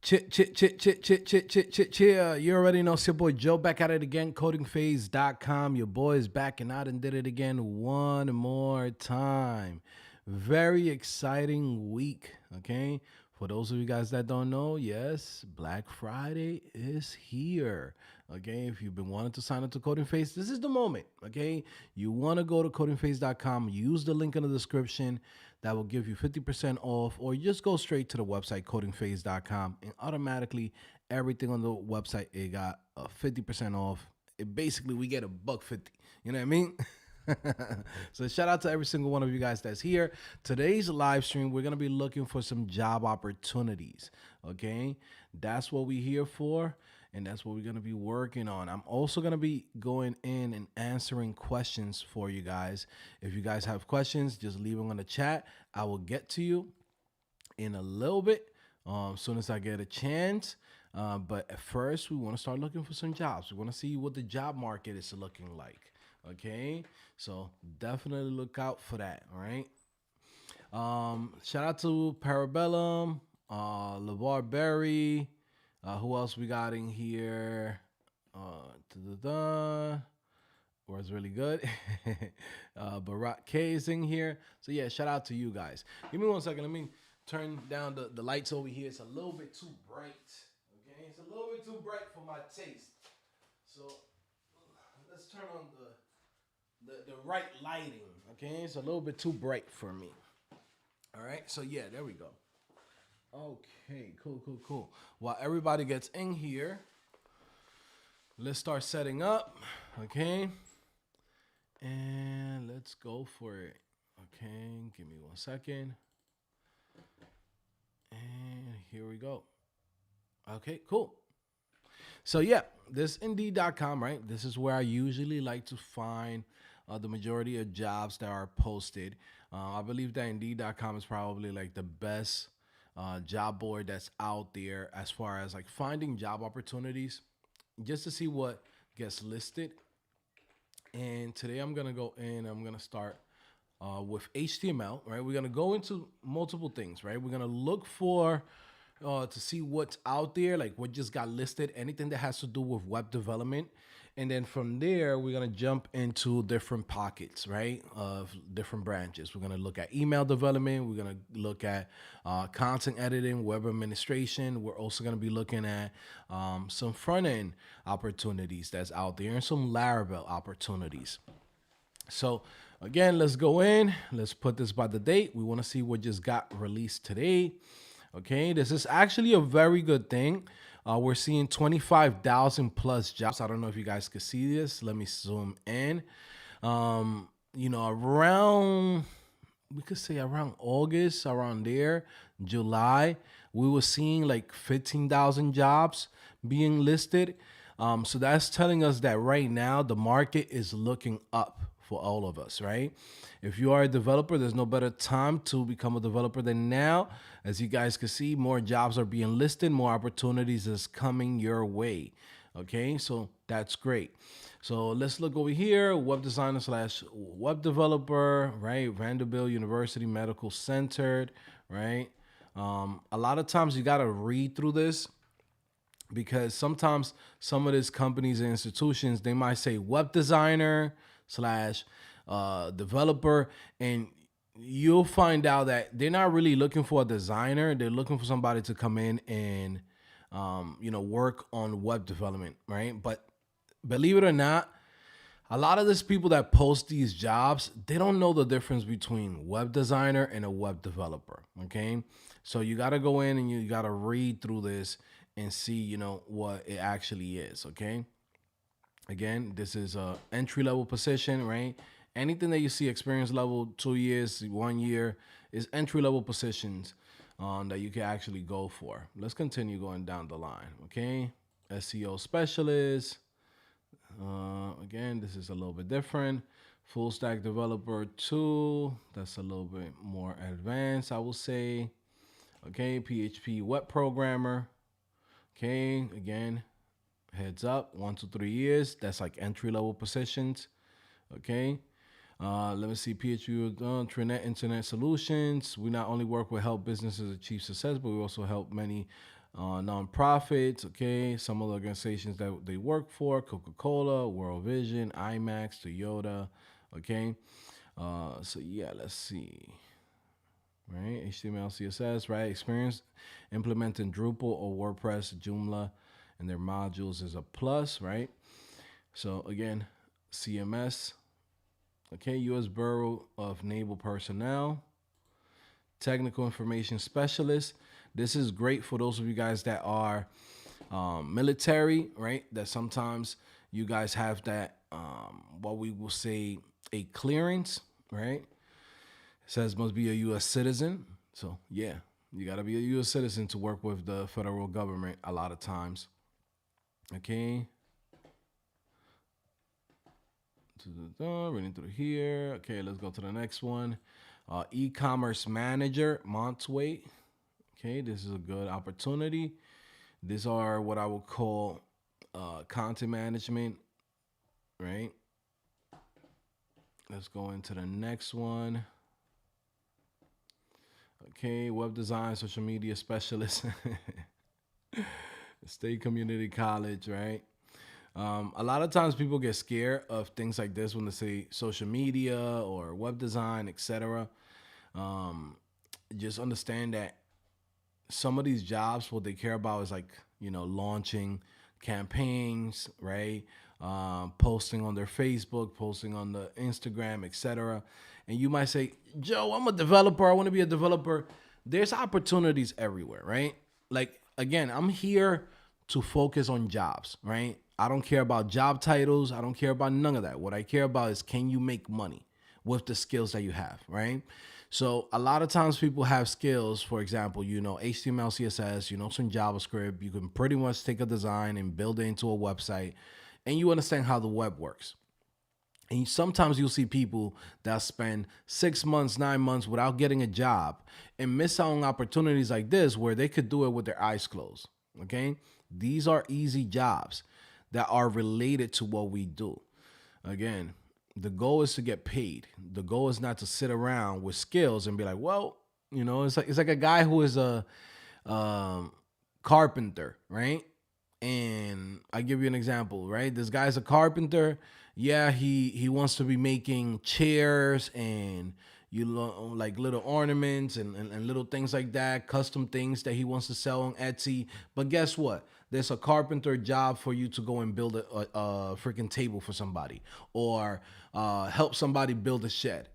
Cheer. You already know it's your boy Joe back at it again, codingphase.com. Your boy is back and out and did it again one more time. Very exciting week, okay? For those of you guys that don't know, yes, Black Friday is here. Okay, if you've been wanting to sign up to Coding Phase, this is the moment. Okay, you want to go to codingphase.com, use the link in the description that will give you 50% off, or you just go straight to the website codingphase.com and automatically everything on the website it got 50% off. Basically we get $1.50. You know what I mean? So shout out to every single one of you guys that's here. Today's live stream, we're gonna be looking for some job opportunities. Okay, that's what we're here for, and that's what we're gonna be working on. I'm also gonna be going in and answering questions for you guys. If you guys have questions, just leave them on the chat. I will get to you in a little bit, as soon as I get a chance. But at first, we want to start looking for some jobs. We want to see what the job market is looking like. Okay, so definitely look out for that. All right. Shout out to Parabellum, LeVar Berry. Who else we got in here? Was really good. Barack K is in here. So yeah, shout out to you guys. Give me 1 second. Let me turn down the lights over here. It's a little bit too bright. Okay, it's a little bit too bright for my taste. So let's turn on the right lighting. Okay, it's a little bit too bright for me. All right, so yeah, there we go. Okay, cool. While everybody gets in here, let's start setting up. Okay, and let's go for it. Okay, give me 1 second. And here we go. Okay, cool. So yeah, this Indeed.com, right? This is where I usually like to find the majority of jobs that are posted. I believe that Indeed.com is probably like the best job board that's out there as far as like finding job opportunities, just to see what gets listed. And today I'm gonna go in. I'm gonna start with HTML. Right, we're gonna go into multiple things. Right, we're gonna look for to see what's out there, like what just got listed, anything that has to do with web development. And then from there, we're going to jump into different pockets, right, of different branches. We're going to look at email development. We're going to look at content editing, web administration. We're also going to be looking at some front-end opportunities that's out there and some Laravel opportunities. So again, let's go in. Let's put this by the date. We want to see what just got released today. Okay, this is actually a very good thing. We're seeing 25,000 plus jobs. I don't know if you guys can see this. Let me zoom in. Around, we could say around August, around there, July, we were seeing like 15,000 jobs being listed. So that's telling us that right now the market is looking up for all of us, right? If you are a developer, there's no better time to become a developer than now. As you guys can see, more jobs are being listed, more opportunities is coming your way. Okay, so that's great. So let's look over here, web designer / web developer, right? Vanderbilt University Medical Center, right? A lot of times you got to read through this, because sometimes some of these companies and institutions, they might say web designer / developer, and you'll find out that they're not really looking for a designer. They're looking for somebody to come in and work on web development, right? But believe it or not, a lot of these people that post these jobs, they don't know the difference between web designer and a web developer. Okay, so you got to go in and you got to read through this and see, what it actually is. Okay. Again, this is a entry level position, right? Anything that you see experience level 2 years, 1 year is entry level positions that you can actually go for. Let's continue going down the line. Okay. SEO specialist. Again, this is a little bit different. Full stack developer 2. That's a little bit more advanced, I will say. Okay. PHP web programmer. Okay. Again, heads up, 1 to 3 years. That's like entry level positions. Okay. Let me see. PHP, Trinet Internet Solutions. We not only work with help businesses achieve success, but we also help many nonprofits, okay, some of the organizations that they work for: Coca-Cola, World Vision, IMAX, Toyota, okay. So yeah, let's see, right? HTML, CSS, right? Experience implementing Drupal or WordPress, Joomla, and their modules is a plus, right? So again, CMS, okay, U.S. Bureau of Naval Personnel, technical information specialist. This is great for those of you guys that are military, right? That sometimes you guys have that, what we will say, a clearance, right? It says must be a U.S. citizen. So yeah, you got to be a U.S. citizen to work with the federal government a lot of times. Okay. Running through here. Okay, let's go to the next one. E-commerce manager, Montway. Okay, this is a good opportunity. These are what I would call content management, right? Let's go into the next one. Okay, web design, social media specialist, State Community College, right? A lot of times people get scared of things like this when they say social media or web design, etc. Just understand that some of these jobs, what they care about is like, launching campaigns, right? Posting on their Facebook, posting on the Instagram, etc. And you might say, Joe, I'm a developer. I want to be a developer. There's opportunities everywhere, right? Like, again, I'm here to focus on jobs, right? I don't care about job titles. I don't care about none of that. What I care about is, can you make money with the skills that you have, right? So a lot of times people have skills, for example, HTML, CSS, some JavaScript. You can pretty much take a design and build it into a website, and you understand how the web works. And sometimes you'll see people that spend 6 months, 9 months without getting a job and miss out on opportunities like this where they could do it with their eyes closed. Okay. These are easy jobs that are related to what we do. Again, the goal is to get paid. The goal is not to sit around with skills and be like, well, it's like a guy who is a carpenter, right? And I give you an example, right? This guy's a carpenter. Yeah, he wants to be making chairs and like little ornaments and little things like that, custom things that he wants to sell on Etsy. But guess what? There's a carpenter job for you to go and build a freaking table for somebody, or help somebody build a shed.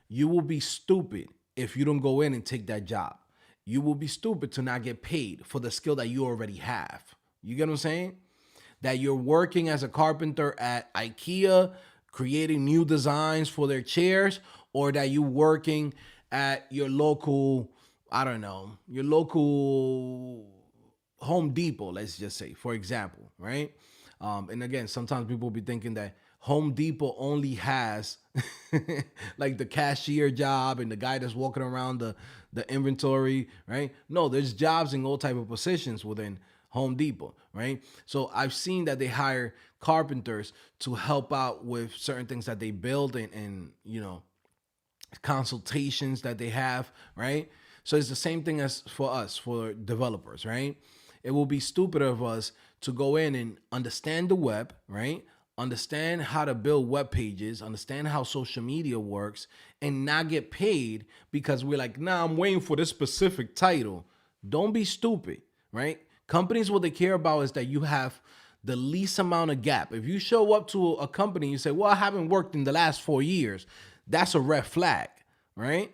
You will be stupid if you don't go in and take that job. You will be stupid to not get paid for the skill that you already have. You get what I'm saying? That you're working as a carpenter at IKEA, creating new designs for their chairs, or that you're working at your local, I don't know, your local Home Depot, let's just say, for example, right? And again, sometimes people will be thinking that Home Depot only has like the cashier job and the guy that's walking around the inventory, right? No, there's jobs in all type of positions within Home Depot, right? So I've seen that they hire carpenters to help out with certain things that they build and consultations that they have, right? So it's the same thing as for us, for developers, right? It will be stupid of us to go in and understand the web, right? Understand how to build web pages, understand how social media works, and not get paid because we're like, nah, I'm waiting for this specific title. Don't be stupid, right? Companies, what they care about is that you have the least amount of gap. If you show up to a company and you say, well, I haven't worked in the last 4 years, that's a red flag, right?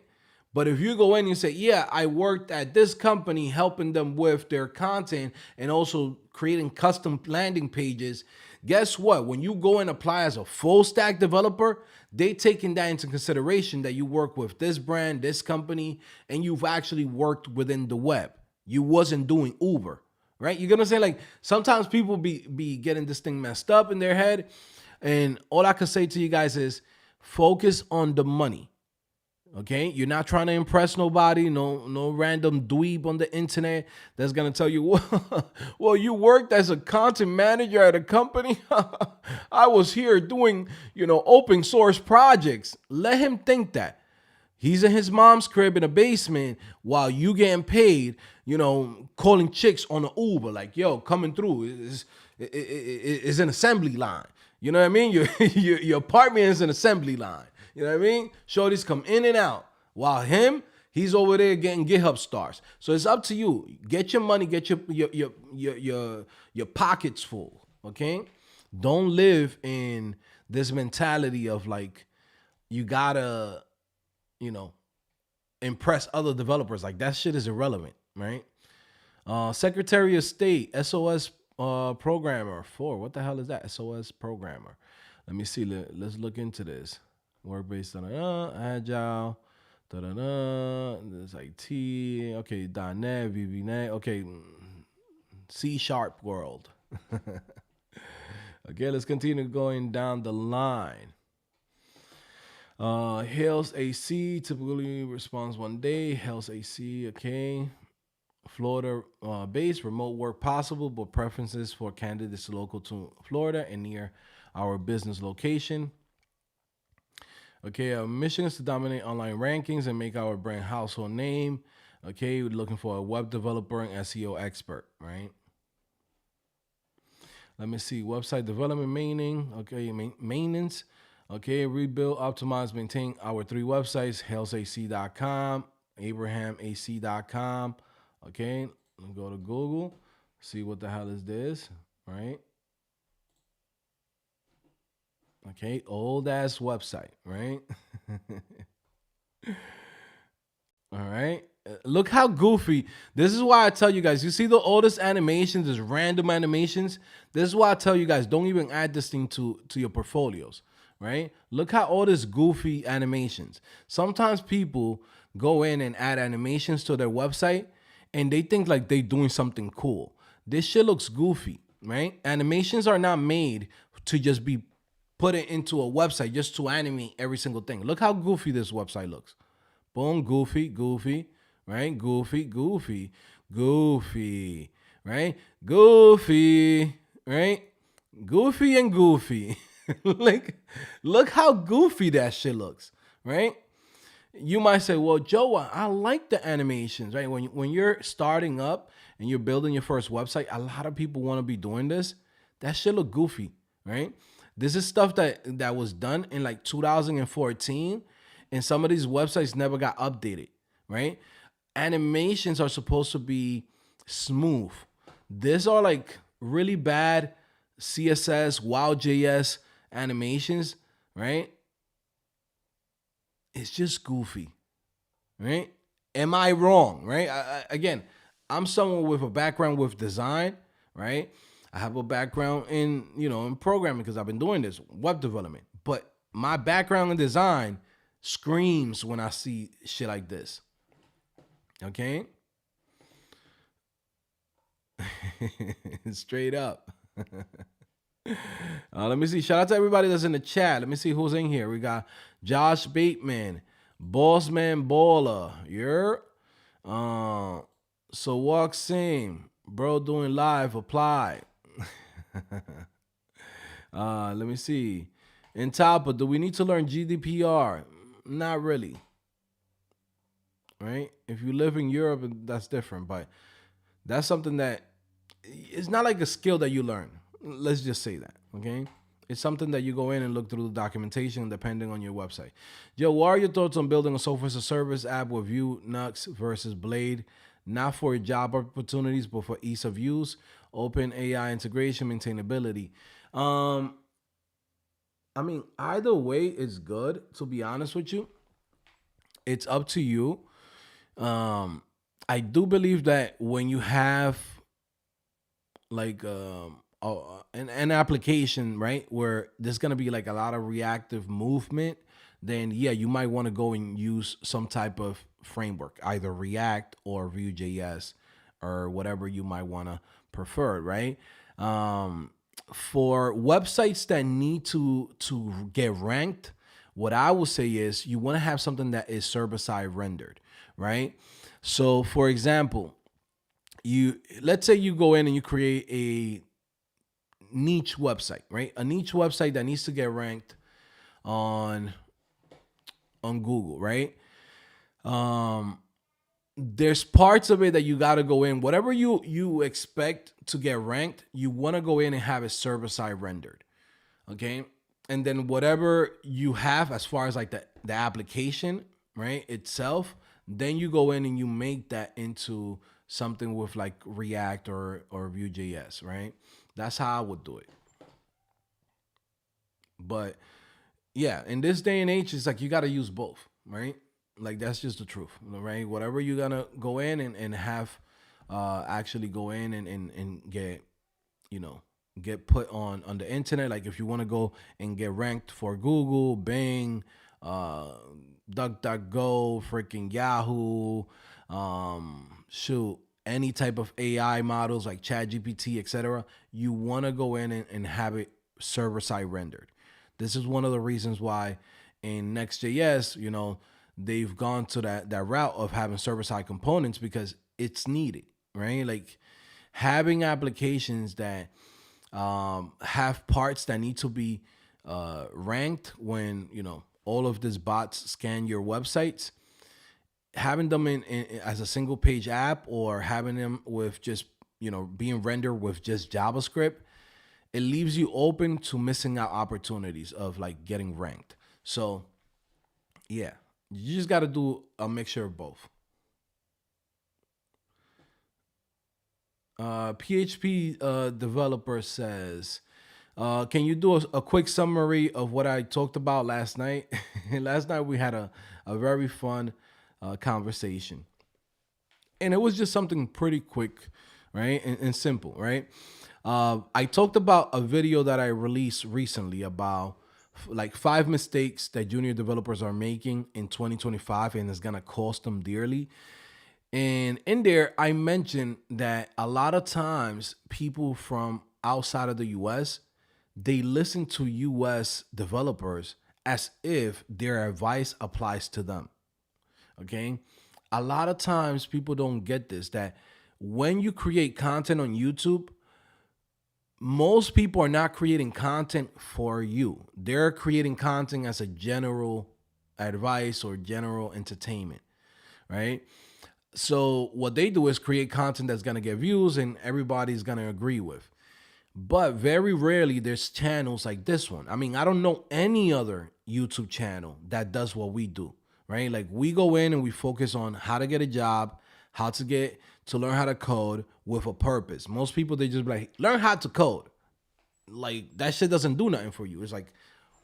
But if you go in and you say, yeah, I worked at this company helping them with their content and also creating custom landing pages, guess what? When you go and apply as a full stack developer, they taking that into consideration that you work with this brand, this company, and you've actually worked within the web. You wasn't doing Uber, right? You're gonna say, like, sometimes people be getting this thing messed up in their head. And all I can say to you guys is focus on the money. Okay, you're not trying to impress nobody, no random dweeb on the internet that's gonna tell you, well, you worked as a content manager at a company. I was here doing, open source projects. Let him think that. He's in his mom's crib in a basement while you getting paid, calling chicks on the Uber, like, yo, coming through. It's an assembly line. You know what I mean? Your apartment is an assembly line. You know what I mean? Shorties come in and out. While he's over there getting GitHub stars. So it's up to you. Get your money, get your pockets full. Okay? Don't live in this mentality of like you gotta, impress other developers. Like that shit is irrelevant, right? Secretary of State, SOS programmer. What the hell is that? SOS programmer. Let me see. Let's look into this. Work-based agile. There's IT. Okay, .NET, VB.NET. Okay, C# world. Okay, let's continue going down the line. Hales AC typically responds 1 day. Hales AC, okay. Florida based, remote work possible, but preferences for candidates local to Florida and near our business location. Okay, our mission is to dominate online rankings and make our brand household name. Okay, we're looking for a web developer and SEO expert, right? Let me see, website development maintenance. Okay, rebuild, optimize, maintain our 3 websites, halesac.com, abrahamac.com. Okay, go to Google, see what the hell is this, right? Okay, old ass website, right? All right. Look how goofy. This is why I tell you guys, you see the oldest animations, there's random animations. This is why I tell you guys, don't even add this thing to your portfolios, right? Look how all this goofy animations. Sometimes people go in and add animations to their website and they think like they doing something cool. This shit looks goofy, right? Animations are not made to just be put it into a website just to animate every single thing. Look how goofy this website looks. Boom, goofy, right? Goofy, right? Goofy, right? Goofy and goofy. Like, look how goofy that shit looks, right? You might say, well, Joe, I like the animations, right? When you're starting up and you're building your first website, a lot of people want to be doing this. That shit look goofy, right? This is stuff that was done in like 2014, and some of these websites never got updated, right? Animations are supposed to be smooth. These are like really bad CSS, WowJS animations, right? It's just goofy, right? Am I wrong, right? Again, I'm someone with a background with design, right? I have a background in programming because I've been doing this web development. But my background in design screams when I see shit like this. Okay? Straight up. Let me see. Shout out to everybody that's in the chat. Let me see who's in here. We got Josh Bateman, Bossman Baller. You're so walk same. Bro doing live, apply. Let me see. In Tapa, do we need to learn GDPR? Not really. Right? If you live in Europe, that's different. But that's something that it's not like a skill that you learn. Let's just say that. Okay? It's something that you go in and look through the documentation depending on your website. Joe, what are your thoughts on building a software as a service app with Vue, Nux versus Blade? Not for job opportunities, but for ease of use, open AI integration, maintainability. I mean, either way is good, to be honest with you. It's up to you. I do believe that when you have like an application, right, where there's gonna be like a lot of reactive movement, then yeah, you might want to go and use some type of framework, either React or Vue.js or whatever you might want to prefer, right? For websites that need to get ranked, what I will say is you want to have something that is server-side rendered, right? So for example, let's say you go in and you create a niche website, right? A niche website that needs to get ranked on Google, right? Um, there's parts of it that you got to go in. Whatever you expect to get ranked, you want to go in and have it server side rendered. Okay, and then whatever you have as far as like the application, right, itself, then you go in and you make that into something with like React or Vue.js, right? That's how I would do it. But yeah, in this day and age, it's like you got to use both, right? Like that's just the truth, right? Whatever you're gonna go in and have actually go in and get, you know, get put on the internet. Like if you want to go and get ranked for Google, Bing, uh, DuckDuckGo, freaking Yahoo, shoot, any type of AI models like ChatGPT, etc. You want to go in and have it server side rendered. This is one of the reasons why in Next.js, they've gone to that route of having server side components because it's needed, right? Like having applications that have parts that need to be ranked when all of these bots scan your websites, having them in as a single page app or having them with just being rendered with just JavaScript, it leaves you open to missing out opportunities of like getting ranked. So yeah, you just got to do a mixture of both. PHP developer says, can you do a quick summary of what I talked about last night? Last night we had a very fun conversation. And it was just something pretty quick, right? And simple, right? I talked about a video that I released recently about like 5 mistakes that junior developers are making in 2025 and it's gonna cost them dearly. And in there, I mentioned that a lot of times people from outside of the US, they listen to US developers as if their advice applies to them. Okay. A lot of times people don't get this, that when you create content on YouTube, most people are not creating content for you. They're creating content as a general advice or general entertainment, right? So what they do is create content that's going to get views and everybody's going to agree with. But very rarely there's channels like this one. I mean, I don't know any other YouTube channel that does what we do, right? Like we go in and we focus on how to get a job, how to learn how to code with a purpose. Most people, they just be like, learn how to code. Like that shit doesn't do nothing for you. It's like,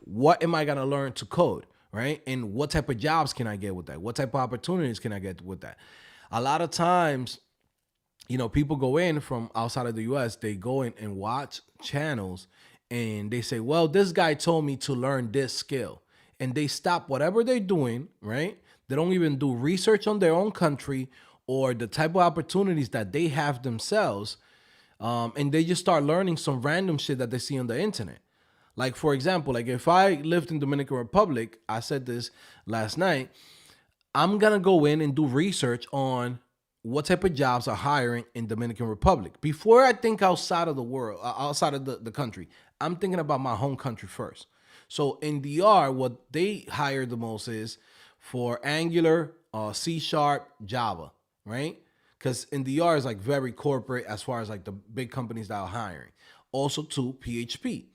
what am I going to learn to code, right? And what type of jobs can I get with that? What type of opportunities can I get with that? A lot of times, people go in from outside of the US, they go in and watch channels and they say, well, this guy told me to learn this skill. And they stop whatever they're doing, right? They don't even do research on their own country or the type of opportunities that they have themselves. And they just start learning some random shit that they see on the internet. Like, for example, like if I lived in Dominican Republic, I said this last night, I'm gonna go in and do research on what type of jobs are hiring in Dominican Republic. Before I think outside of the world, outside of the country, I'm thinking about my home country first. So in DR, what they hire the most is for Angular, C Sharp, Java, right? Because in DR is like very corporate as far as like the big companies that are hiring. Also to PHP.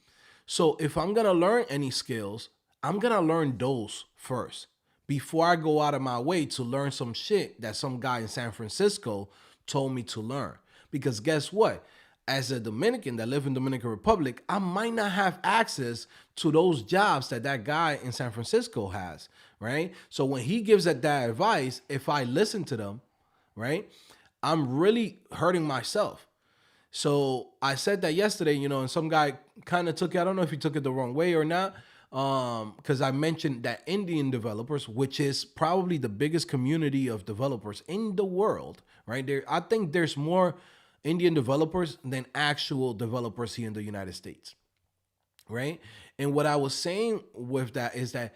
So if I'm gonna learn any skills, I'm gonna learn those first before I go out of my way to learn some shit that some guy in San Francisco told me to learn. Because guess what? As a Dominican that live in Dominican Republic, I might not have access to those jobs that that guy in San Francisco has, right? So when he gives that advice, if I listen to them, right, I'm really hurting myself. So I said that yesterday, and some guy kind of took it. I don't know if he took it the wrong way or not. Because I mentioned that Indian developers, which is probably the biggest community of developers in the world, right? I think there's more Indian developers than actual developers here in the United States, right? And what I was saying with that is that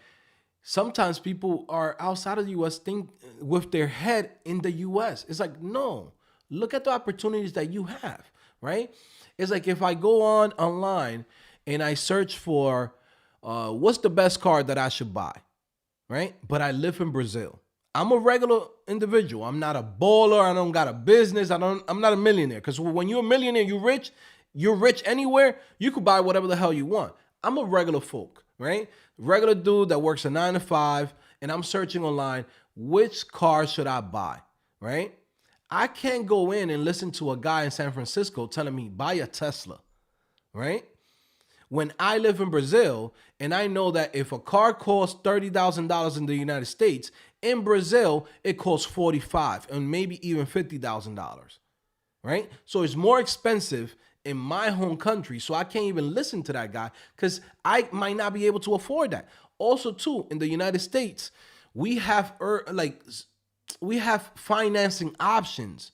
sometimes people are outside of the US think with their head in the US. It's like, no, look at the opportunities that you have, right? It's like if I go online and I search for what's the best car that I should buy, right? But I live in Brazil. I'm a regular individual. I'm not a baller. I don't got a business. I'm not a millionaire. Because when you're a millionaire, you're rich. You're rich anywhere. You could buy whatever the hell you want. I'm a regular folk, right? Regular dude that works a 9 to 5, and I'm searching online, which car should I buy, right? I can't go in and listen to a guy in San Francisco telling me buy a Tesla, right? When I live in Brazil and I know that if a car costs $30,000 in the United States, in Brazil it costs 45 and maybe even $50,000, right? So it's more expensive in my home country. So I can't even listen to that guy because I might not be able to afford that. Also, too, in the United States, we have we have financing options.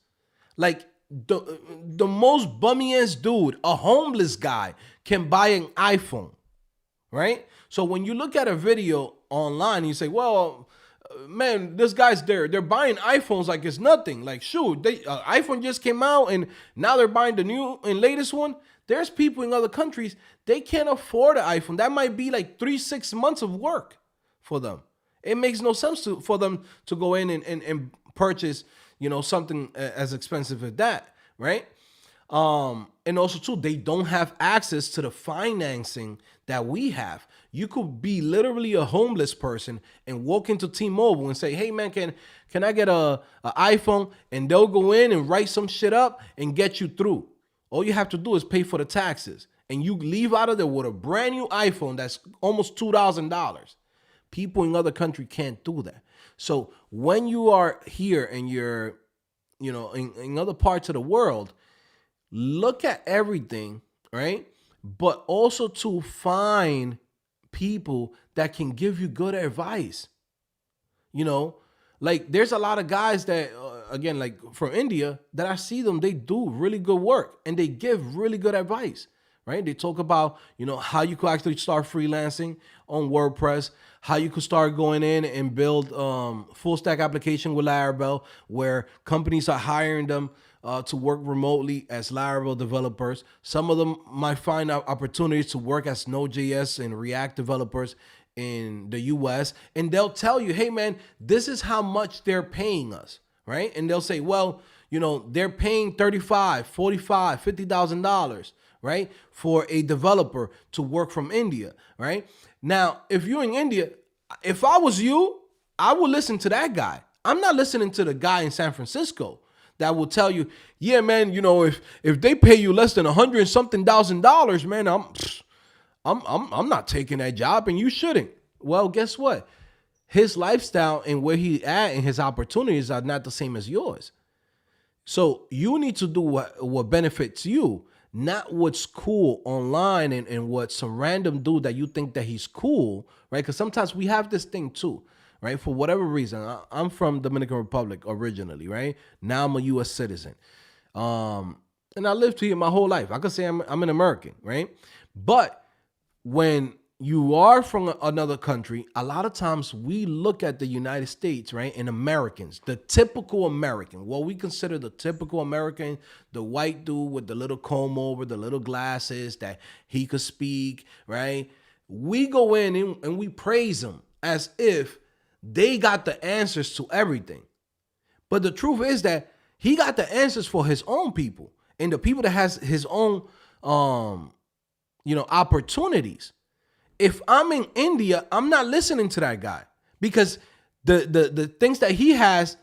Like the most bummiest dude, a homeless guy, can buy an iPhone, right? So when you look at a video online, you say, "Well, man, this guy's there. They're buying iPhones like it's nothing. Like, shoot, iPhone just came out, and now they're buying the new and latest one." There's people in other countries, they can't afford an iPhone. That might be like 3 6 months of work for them. It makes no sense for them to go in and purchase, something as expensive as that, right? And also too, they don't have access to the financing that we have. You could be literally a homeless person and walk into T-Mobile and say, "Hey man, can I get a iPhone?" And they'll go in and write some shit up and get you through. All you have to do is pay for the taxes, and you leave out of there with a brand new iPhone that's almost $2,000. People in other countries can't do that. So when you are here and you're, in other parts of the world, look at everything, right? But also to find people that can give you good advice. Like there's a lot of guys that, again, like from India, that I see them, they do really good work and they give really good advice, right? They talk about, how you could actually start freelancing on WordPress, how you could start going in and build full stack application with Laravel, where companies are hiring them to work remotely as Laravel developers. Some of them might find opportunities to work as Node.js and React developers in the US, and they'll tell you, "Hey man, this is how much they're paying us," right? And they'll say, "Well, they're paying 35, 45, $50,000, right? For a developer to work from India," right? Now, if you're in India, if I was you, I would listen to that guy. I'm not listening to the guy in San Francisco that will tell you, "Yeah, man, if they pay you less than 100 something thousand, man, I'm not taking that job, and you shouldn't." Well, guess what? His lifestyle and where he at and his opportunities are not the same as yours. So you need to do what benefits you, not what's cool online and what some random dude that you think that he's cool, right? Because sometimes we have this thing too, right? For whatever reason, I'm from Dominican Republic originally, right? Now I'm a U.S. citizen. And I lived here my whole life. I could say I'm an American, right? But when you are from another country, a lot of times we look at the United States, right, and Americans, the typical American, what we consider the typical American, the white dude with the little comb over, the little glasses that he could speak, right? We go in and we praise them as if they got the answers to everything. But the truth is that he got the answers for his own people and the people that has his own, opportunities. If I'm in India, I'm not listening to that guy because the things that he has,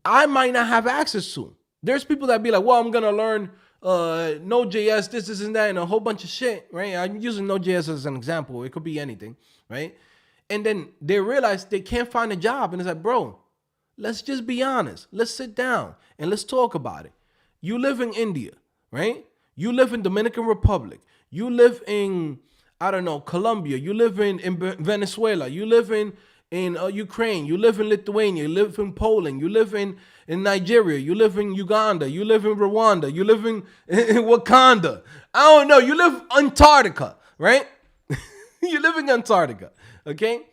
I might not have access to. There's people that be like, "Well, I'm going to learn Node.js, this, and that, and a whole bunch of shit," right? I'm using Node.js as an example. It could be anything, right? And then they realize they can't find a job. And it's like, bro, let's just be honest. Let's sit down and let's talk about it. You live in India, right? You live in Dominican Republic. You live in, I don't know, Colombia. You live in Venezuela. You live in Ukraine. You live in Lithuania. You live in Poland. You live in Nigeria. You live in Uganda. You live in Rwanda. You live in Wakanda. I don't know. You live in Antarctica, right? You live in Antarctica, okay?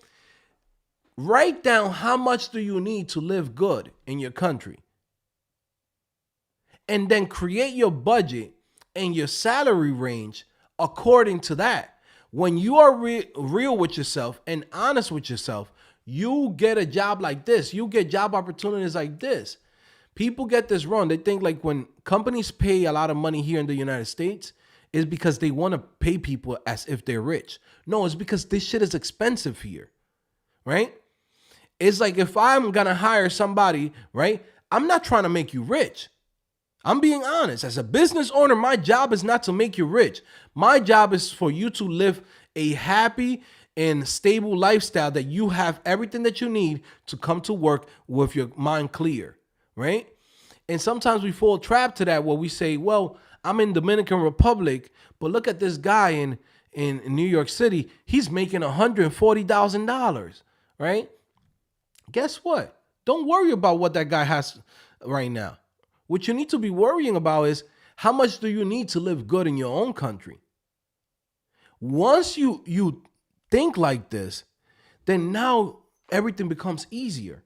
Write down how much do you need to live good in your country. And then create your budget and your salary range according to that. When you are real with yourself and honest with yourself, You get a job like this. You get job opportunities like this. People get this wrong. They think like when companies pay a lot of money here in the United States, is because they want to pay people as if they're rich. No, it's because this shit is expensive here, right? It's like if I'm gonna hire somebody, right? I'm not trying to make you rich. I'm being honest. As a business owner, my job is not to make you rich. My job is for you to live a happy and stable lifestyle that you have everything that you need to come to work with your mind clear, right? And sometimes we fall trapped to that where we say, well, I'm in Dominican Republic, but look at this guy in New York City. He's making $140,000, right? Guess what? Don't worry about what that guy has right now. What you need to be worrying about is how much do you need to live good in your own country? Once you think like this, then now everything becomes easier.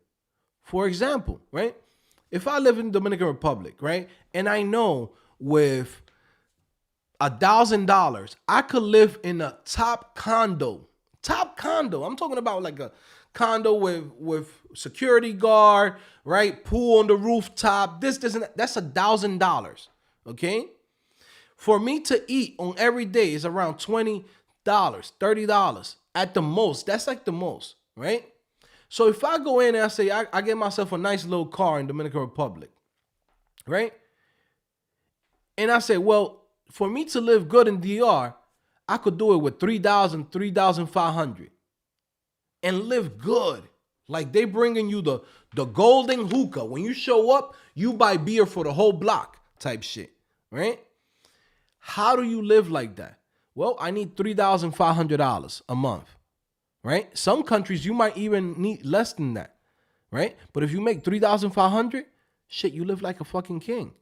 For example, right? If I live in Dominican Republic, right, and I know with $1,000, I could live in a top condo. Top condo. I'm talking about like a condo with security guard, right? Pool on the rooftop. This and that. That's $1,000. Okay. For me to eat on every day is around $20, $30 at the most. That's like the most, right? So if I go in and I say I get myself a nice little car in Dominican Republic, right? And I say, well, for me to live good in DR, I could do it with $3,000, $3,500 and live good. Like they bringing you the golden hookah. When you show up, you buy beer for the whole block type shit, right? How do you live like that? Well, I need $3,500 a month, right? Some countries you might even need less than that, right? But if you make $3,500, shit, you live like a fucking king.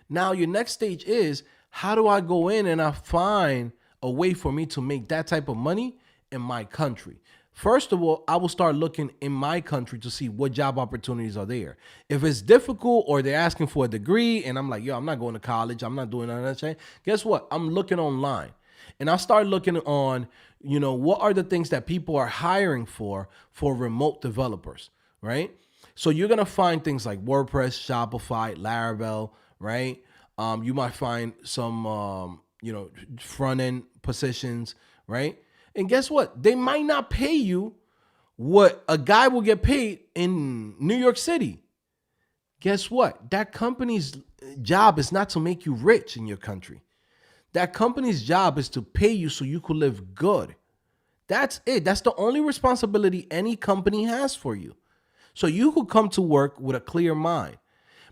Now your next stage is, how do I go in and I find a way for me to make that type of money in my country? First of all, I will start looking in my country to see what job opportunities are there. If it's difficult or they're asking for a degree and I'm like, yo, I'm not going to college, I'm not doing none of that shit. Guess what? I'm looking online. And I start looking on, what are the things that people are hiring for remote developers, right? So you're going to find things like WordPress, Shopify, Laravel, right? You might find some, front-end positions, right? And guess what? They might not pay you what a guy will get paid in New York City. Guess what? That company's job is not to make you rich in your country. That company's job is to pay you so you could live good. That's it. That's the only responsibility any company has for you. So you could come to work with a clear mind.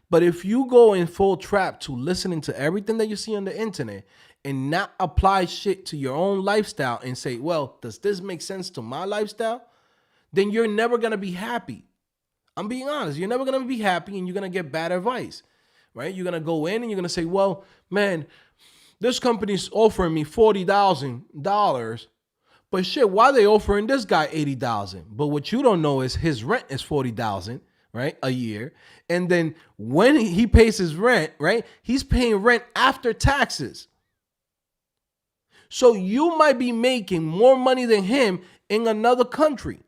But if you go in full trap to listening to everything that you see on the internet and not apply shit to your own lifestyle and say, well, does this make sense to my lifestyle? Then you're never going to be happy. I'm being honest. You're never going to be happy and you're going to get bad advice, right? You're going to go in and you're going to say, well, man, this company's offering me $40,000, but shit, why are they offering this guy $80,000? But what you don't know is his rent is $40,000, right, a year. And then when he pays his rent, right, he's paying rent after taxes. So you might be making more money than him in another country.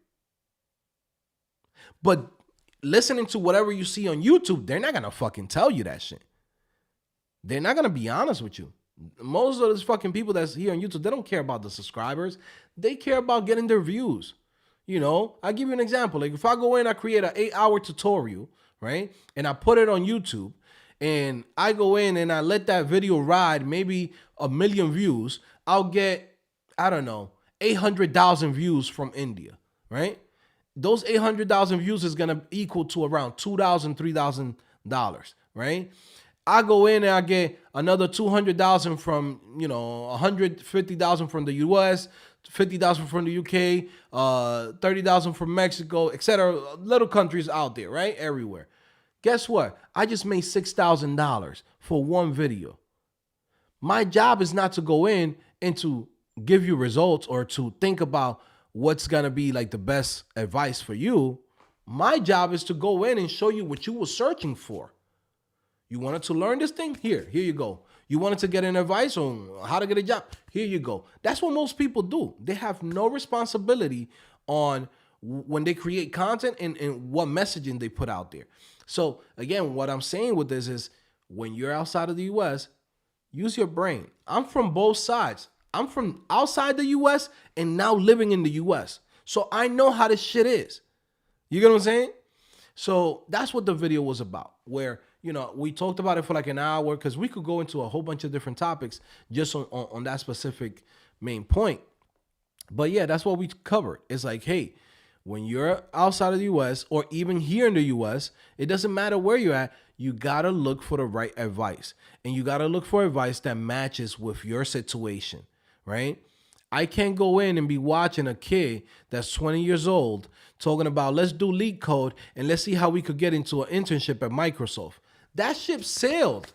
But listening to whatever you see on YouTube, they're not going to fucking tell you that shit. They're not going to be honest with you. Most of those fucking people that's here on YouTube, they don't care about the subscribers. They care about getting their views. I'll give you an example. Like if I go in, I create an 8-hour tutorial, right? And I put it on YouTube and I go in and I let that video ride maybe 1 million views. I'll get, 800,000 views from India, right? Those 800,000 views is going to equal to around $2,000, $3,000, right? I go in and I get another 200,000 from, 150,000 from the US, 50,000 from the UK, 30,000 from Mexico, etc. Little countries out there, right? Everywhere. Guess what? I just made $6,000 for one video. My job is not to go in and to give you results or to think about what's going to be like the best advice for you. My job is to go in and show you what you were searching for. You wanted to learn this thing? Here you go. You wanted to get an advice on how to get a job? Here you go. That's what most people do. They have no responsibility on when they create content and what messaging they put out there. So again, what I'm saying with this is when you're outside of the US, use your brain. I'm from both sides. I'm from outside the US and now living in the US. So I know how this shit is. You get what I'm saying? So that's what the video was about, where, we talked about it for like an hour because we could go into a whole bunch of different topics just on that specific main point. But yeah, that's what we covered. It's like, hey, when you're outside of the US or even here in the US, it doesn't matter where you're at, you gotta look for the right advice. And you gotta look for advice that matches with your situation, right? I can't go in and be watching a kid that's 20 years old talking about let's do leak code and let's see how we could get into an internship at Microsoft. That ship sailed.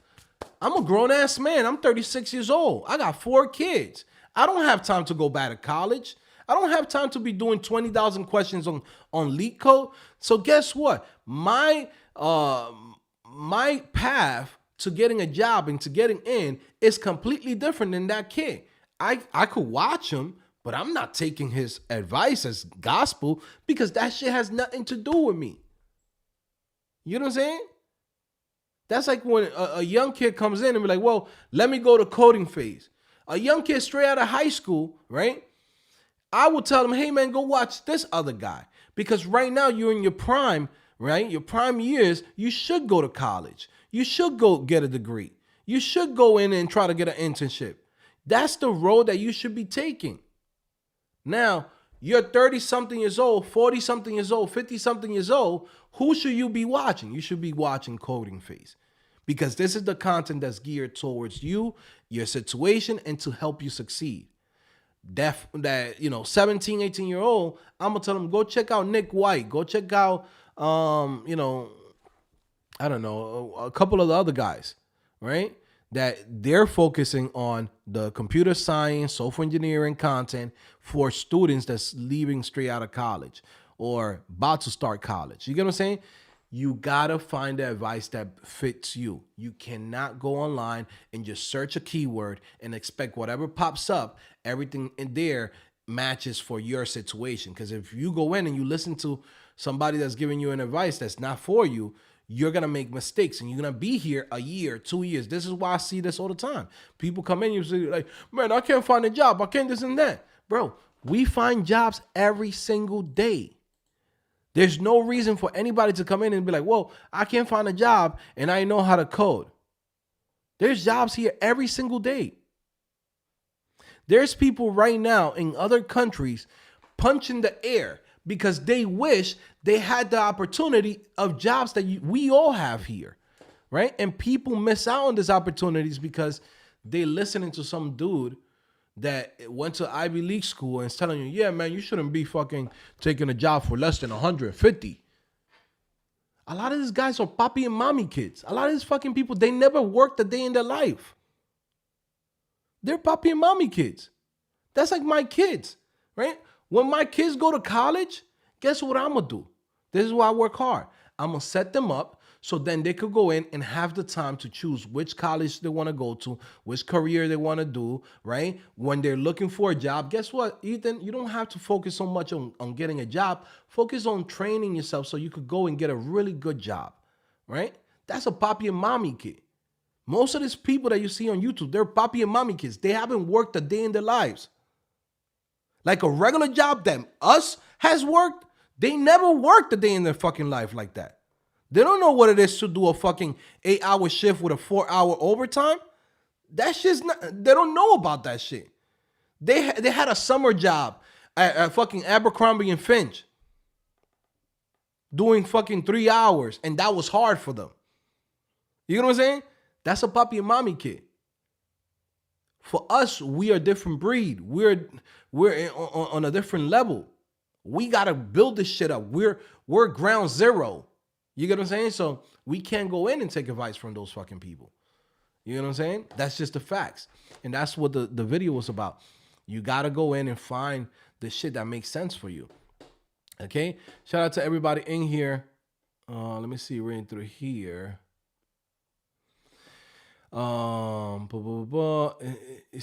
I'm a grown ass man. I'm 36 years old. I got 4 kids. I don't have time to go back to college. I don't have time to be doing 20,000 questions on leak code. So guess what? My path to getting a job and to getting in is completely different than that kid. I could watch him, but I'm not taking his advice as gospel because that shit has nothing to do with me. You know what I'm saying? That's like when a young kid comes in and be like, well, let me go to coding phase. A young kid straight out of high school, right? I will tell him, hey man, go watch this other guy. Because right now you're in your prime, right? Your prime years, you should go to college. You should go get a degree. You should go in and try to get an internship. That's the road that you should be taking. Now, you're 30-something years old, 40-something years old, 50-something years old. Who should you be watching? You should be watching Coding Phase. Because this is the content that's geared towards you, your situation, and to help you succeed. That 17, 18-year-old, I'm going to tell them, go check out Nick White. Go check out, I don't know, a couple of the other guys, right? That they're focusing on the computer science, software engineering content for students that's leaving straight out of college or about to start college. You get what I'm saying? You gotta find the advice that fits you. You cannot go online and just search a keyword and expect whatever pops up, everything in there matches for your situation. Because if you go in and you listen to somebody that's giving you an advice that's not for you, you're going to make mistakes and you're going to be here a year, 2 years. This is why I see this all the time. People come in, you say like, man, I can't find a job. I can't this and that. Bro, we find jobs every single day. There's no reason for anybody to come in and be like, whoa, I can't find a job and I know how to code. There's jobs here every single day. There's people right now in other countries punching the air because they wish they had the opportunity of jobs that we all have here, right? And people miss out on these opportunities because they listening to some dude that went to Ivy League school and is telling you, yeah, man, you shouldn't be fucking taking a job for less than 150. A lot of these guys are papi and mommy kids. A lot of these fucking people, they never worked a day in their life. They're papi and mommy kids. That's like my kids, right? When my kids go to college, guess what I'm going to do? This is why I work hard. I'm going to set them up so then they could go in and have the time to choose which college they want to go to, which career they want to do, right? When they're looking for a job, guess what, Ethan? You don't have to focus so much on getting a job. Focus on training yourself so you could go and get a really good job, right? That's a papi and mommy kid. Most of these people that you see on YouTube, they're papi and mommy kids. They haven't worked a day in their lives. Like a regular job that us has worked, they never worked a day in their fucking life like that. They don't know what it is to do a fucking 8-hour shift with a 4-hour overtime. That shit's not, they don't know about that shit. They had a summer job at fucking Abercrombie and Finch doing fucking 3 hours, and that was hard for them. You know what I'm saying? That's a papi and mommy kid. For us, we are a different breed. We're on a different level. We gotta build this shit up. We're ground zero. You get what I'm saying? So we can't go in and take advice from those fucking people. You know what I'm saying? That's just the facts. And that's what the video was about. You gotta go in and find the shit that makes sense for you. Okay? Shout out to everybody in here. Let me see, reading through here. It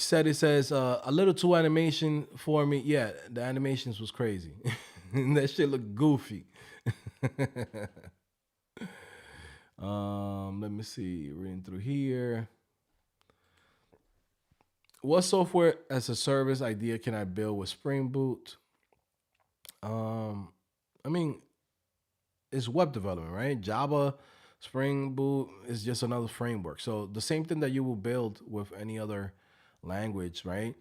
says a little too animation for me. Yeah, the animations was crazy. That shit look goofy. Let me see. Reading through here. What software as a service idea can I build with Spring Boot? Um, I mean, it's web development, right? Java, Spring Boot is just another framework. So the same thing that you will build with any other language, right?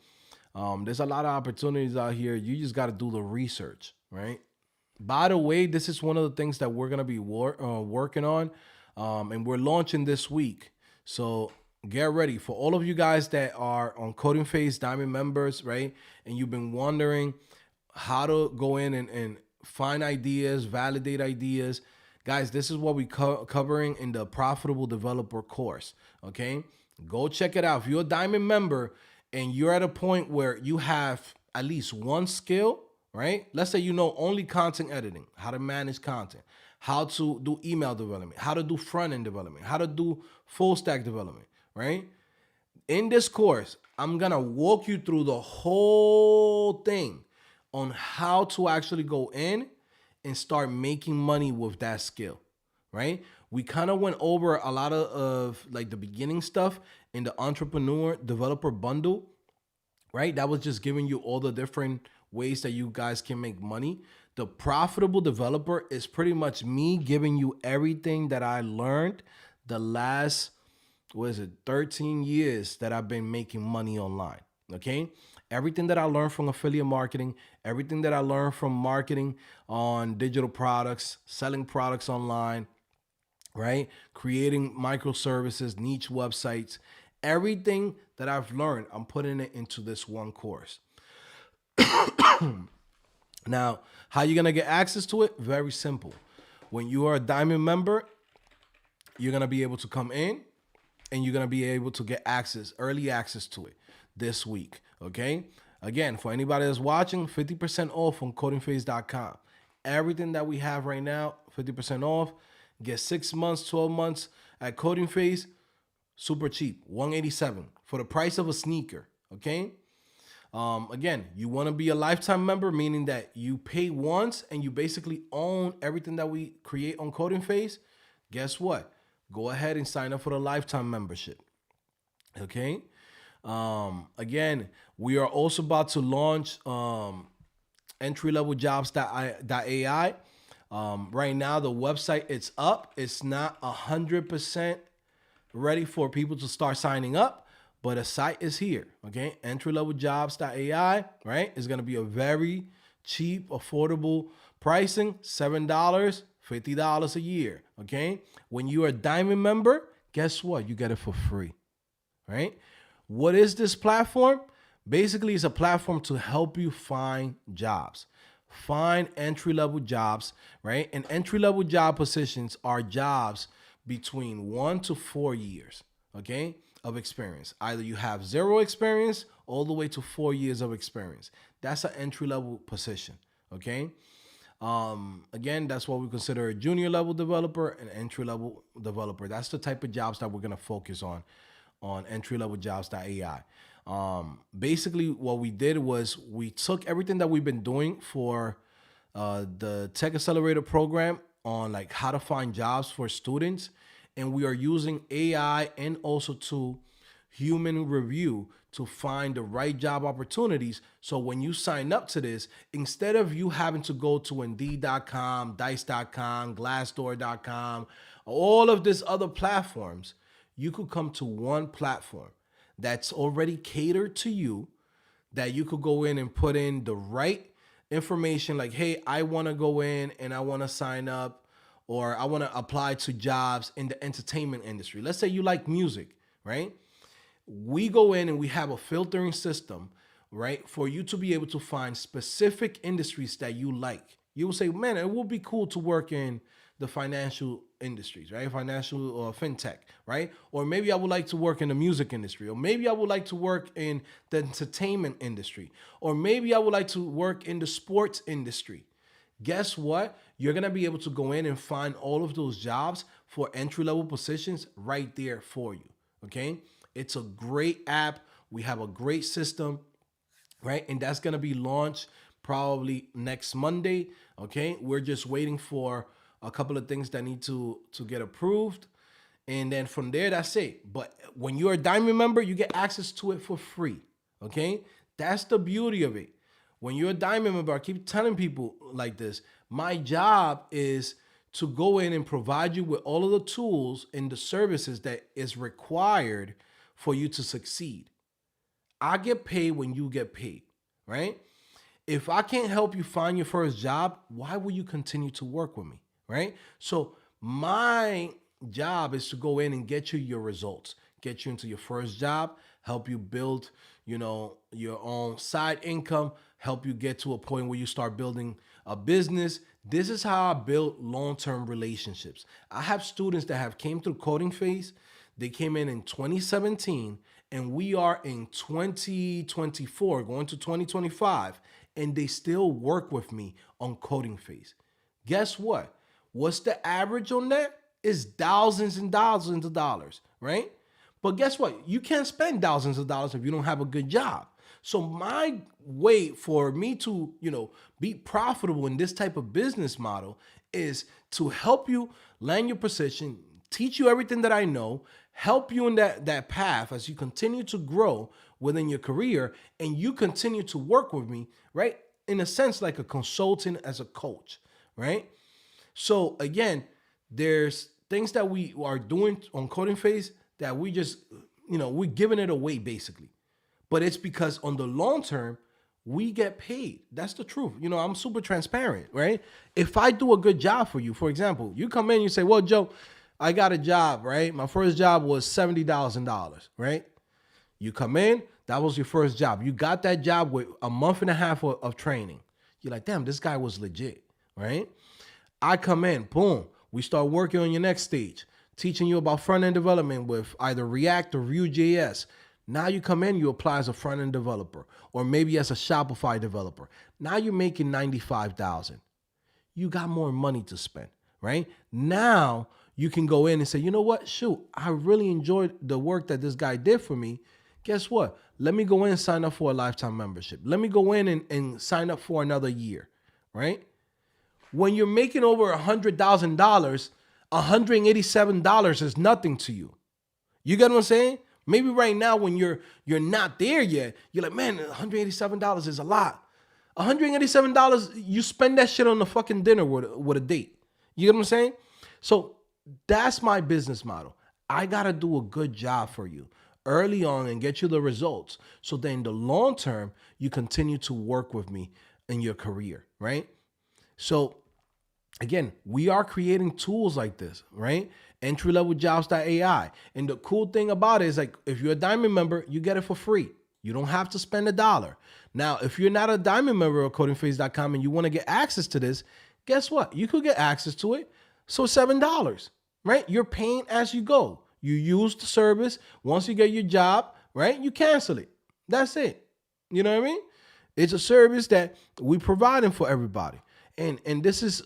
There's a lot of opportunities out here. You just got to do the research, right? By the way, this is one of the things that we're gonna be working on, and we're launching this week. So get ready for all of you guys that are on Coding Phase Diamond members, right? And you've been wondering how to go in and find ideas, validate ideas. Guys, this is what we covering in the Profitable Developer course. Okay, go check it out. If you're a Diamond member and you're at a point where you have at least one skill, right? Let's say you know only content editing, how to manage content, how to do email development, how to do front end development, how to do full stack development, right? In this course, I'm gonna walk you through the whole thing on how to actually go in and start making money with that skill, right? We kind of went over a lot of like the beginning stuff in the entrepreneur developer bundle, right? That was just giving you all the different ways that you guys can make money. The profitable developer is pretty much me giving you everything that I learned the last, what is it, 13 years that I've been making money online. Okay. Everything that I learned from affiliate marketing, everything that I learned from marketing on digital products, selling products online, right? Creating microservices, niche websites, everything that I've learned, I'm putting it into this one course. Now, how you gonna get access to it? Very simple. When you are a Diamond member, you're gonna be able to come in and you're gonna be able to get access, early access to it this week. Okay. Again, for anybody that's watching, 50% off on codingphase.com. Everything that we have right now, 50% off. Get 6 months, 12 months at Coding Phase, super cheap, 187 for the price of a sneaker. Okay. Again, you want to be a lifetime member, meaning that you pay once and you basically own everything that we create on Coding Phase. Guess what? Go ahead and sign up for the lifetime membership. Okay. Again, we are also about to launch entry level jobs.ai. Right now, the website it's up. It's not 100% ready for people to start signing up, but a site is here. Okay, entry level jobs.ai. Right, it's gonna be a very cheap, affordable pricing. $7, $50 a year. Okay, when you are a Diamond member, guess what? You get it for free. Right. What is this platform? Basically, it's a platform to help you find jobs, find entry level jobs, right? And entry level job positions are jobs between 1 to 4 years, okay, of experience. Either you have zero experience all the way to 4 years of experience. That's an entry level position, okay? Again, that's what we consider a junior level developer and entry level developer. That's the type of jobs that we're gonna focus on entry level jobs.ai. Basically, what we did was we took everything that we've been doing for the Tech Accelerator program on like how to find jobs for students, and we are using AI and also to human review to find the right job opportunities. So when you sign up to this, instead of you having to go to Indeed.com, Dice.com, Glassdoor.com, all of these other platforms, you could come to one platform that's already catered to you, that you could go in and put in the right information like, hey, I want to go in and I want to sign up or I want to apply to jobs in the entertainment industry. Let's say you like music, right? We go in and we have a filtering system, right, for you to be able to find specific industries that you like. You will say, man, it would be cool to work in the financial industries, right? Financial or fintech, right? Or maybe I would like to work in the music industry, or maybe I would like to work in the entertainment industry, or maybe I would like to work in the sports industry. Guess what? You're going to be able to go in and find all of those jobs for entry level positions right there for you. Okay. It's a great app. We have a great system, right? And that's going to be launched probably next Monday. Okay, we're just waiting for a couple of things that need to get approved, and then from there, that's it. But when you're a Diamond member, you get access to it for free. Okay, that's the beauty of it. When you're a Diamond member, I keep telling people like this: my job is to go in and provide you with all of the tools and the services that is required for you to succeed. I get paid when you get paid, right? If I can't help you find your first job, why will you continue to work with me, right? So my job is to go in and get you your results, get you into your first job, help you build, your own side income, help you get to a point where you start building a business. This is how I build long-term relationships. I have students that have came through coding phase. They came in 2017 and we are in 2024, going to 2025, and they still work with me on coding phase. Guess what? What's the average on that? It's thousands and thousands of dollars, right? But guess what? You can't spend thousands of dollars if you don't have a good job. So my way for me to, be profitable in this type of business model is to help you land your position, teach you everything that I know, help you in that path as you continue to grow within your career, and you continue to work with me, right? In a sense, like a consultant as a coach, right? So again, there's things that we are doing on coding phase that we just, we're giving it away basically. But it's because on the long term, we get paid. That's the truth. I'm super transparent, right? If I do a good job for you, for example, you come in, you say, well, Joe, I got a job, right? My first job was $70,000, right? You come in, that was your first job. You got that job with a month and a half of training. You're like, damn, this guy was legit, right? I come in, boom, we start working on your next stage, teaching you about front-end development with either React or Vue.js. Now you come in, you apply as a front-end developer or maybe as a Shopify developer. Now you're making $95,000. You got more money to spend, right? Now you can go in and say, you know what? Shoot, I really enjoyed the work that this guy did for me. Guess what? Let me go in and sign up for a lifetime membership. Let me go in and sign up for another year, right? When you're making over $100,000, $187 is nothing to you. You get what I'm saying? Maybe right now when you're not there yet, you're like, man, $187 is a lot. $187, you spend that shit on a fucking dinner with a date. You get what I'm saying? So that's my business model. I got to do a good job for you early on and get you the results. So then in the long term, you continue to work with me in your career, right? So again, we are creating tools like this, right? EntryLevelJobs.ai. And the cool thing about it is, like, if you're a Diamond member, you get it for free. You don't have to spend $1. Now, if you're not a Diamond member of codingphase.com and you want to get access to this, guess what? You could get access to it. So $7, right? You're paying as you go. You use the service. Once you get your job, right? You cancel it. That's it. You know what I mean? It's a service that we providing for everybody. And this is,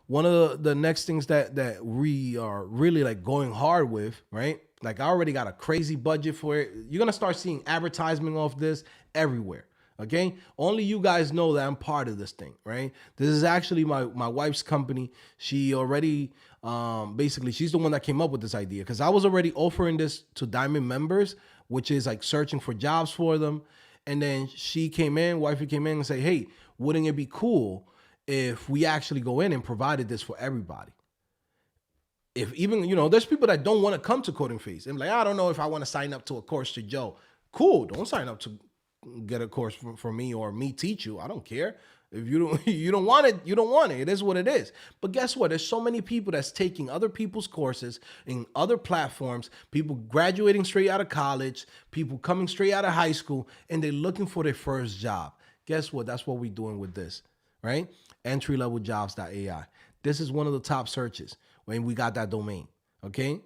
one of the next things that we are really like going hard with, right? Like I already got a crazy budget for it. You're going to start seeing advertisement of this everywhere. Okay. Only you guys know that I'm part of this thing, right? This is actually my wife's company. She already, basically she's the one that came up with this idea because I was already offering this to Diamond members, which is like searching for jobs for them. And then wifey came in and said, hey, wouldn't it be cool if we actually go in and provided this for everybody? If even, there's people that don't want to come to Coding Phase. I'm like, I don't know if I want to sign up to a course to Joe. Cool. Don't sign up to get a course from me or me teach you. I don't care. If you don't want it, you don't want it. It is what it is. But guess what? There's so many people that's taking other people's courses in other platforms, people graduating straight out of college, people coming straight out of high school, and they're looking for their first job. Guess what? That's what we're doing with this, right? EntryLevelJobs.ai. This is one of the top searches when we got that domain, okay?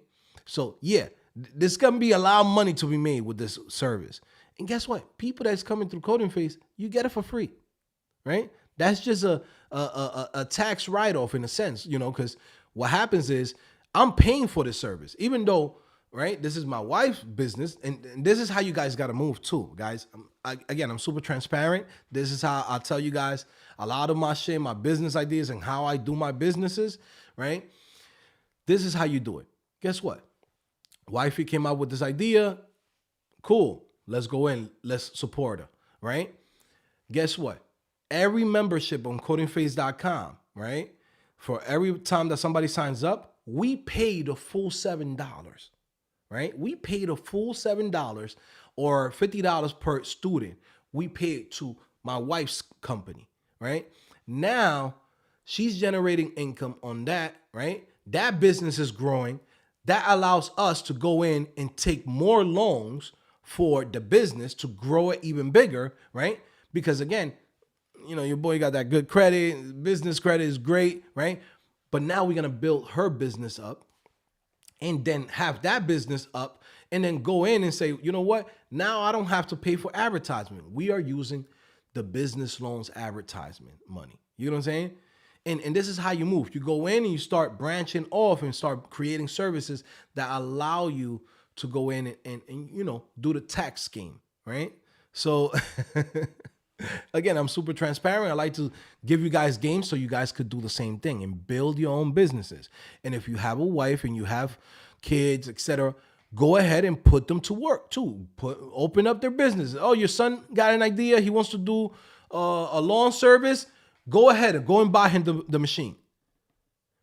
So yeah, there's gonna be a lot of money to be made with this service. And guess what? People that's coming through Coding Phase, you get it for free, right? That's just a tax write-off in a sense, because what happens is I'm paying for this service. Even though right? This is my wife's business, and this is how you guys got to move too, guys. Again, I'm super transparent. This is how I tell you guys a lot of my shit, my business ideas, and how I do my businesses, right? This is how you do it. Guess what? Wifey came out with this idea. Cool. Let's go in. Let's support her, right? Guess what? Every membership on codingphase.com, right? For every time that somebody signs up, we pay the full $7, right? We pay the full $7 or $50 per student. We pay it to my wife's company, right? Now she's generating income on that, right? That business is growing. That allows us to go in and take more loans for the business to grow it even bigger, right? Because again, your boy got that good credit, business credit is great, right? But now we're gonna build her business up and then have that business up and then go in and say, you know what? Now I don't have to pay for advertisement. We are using the business loans advertisement money. You know what I'm saying? And this is how you move. You go in and you start branching off and start creating services that allow you to go in and do the tax scheme, right? So again, I'm super transparent. I like to give you guys games so you guys could do the same thing and build your own businesses. And if you have a wife and you have kids, etc., go ahead and put them to work too. Open up their business. Oh, your son got an idea. He wants to do a lawn service. Go ahead and go and buy him the machine.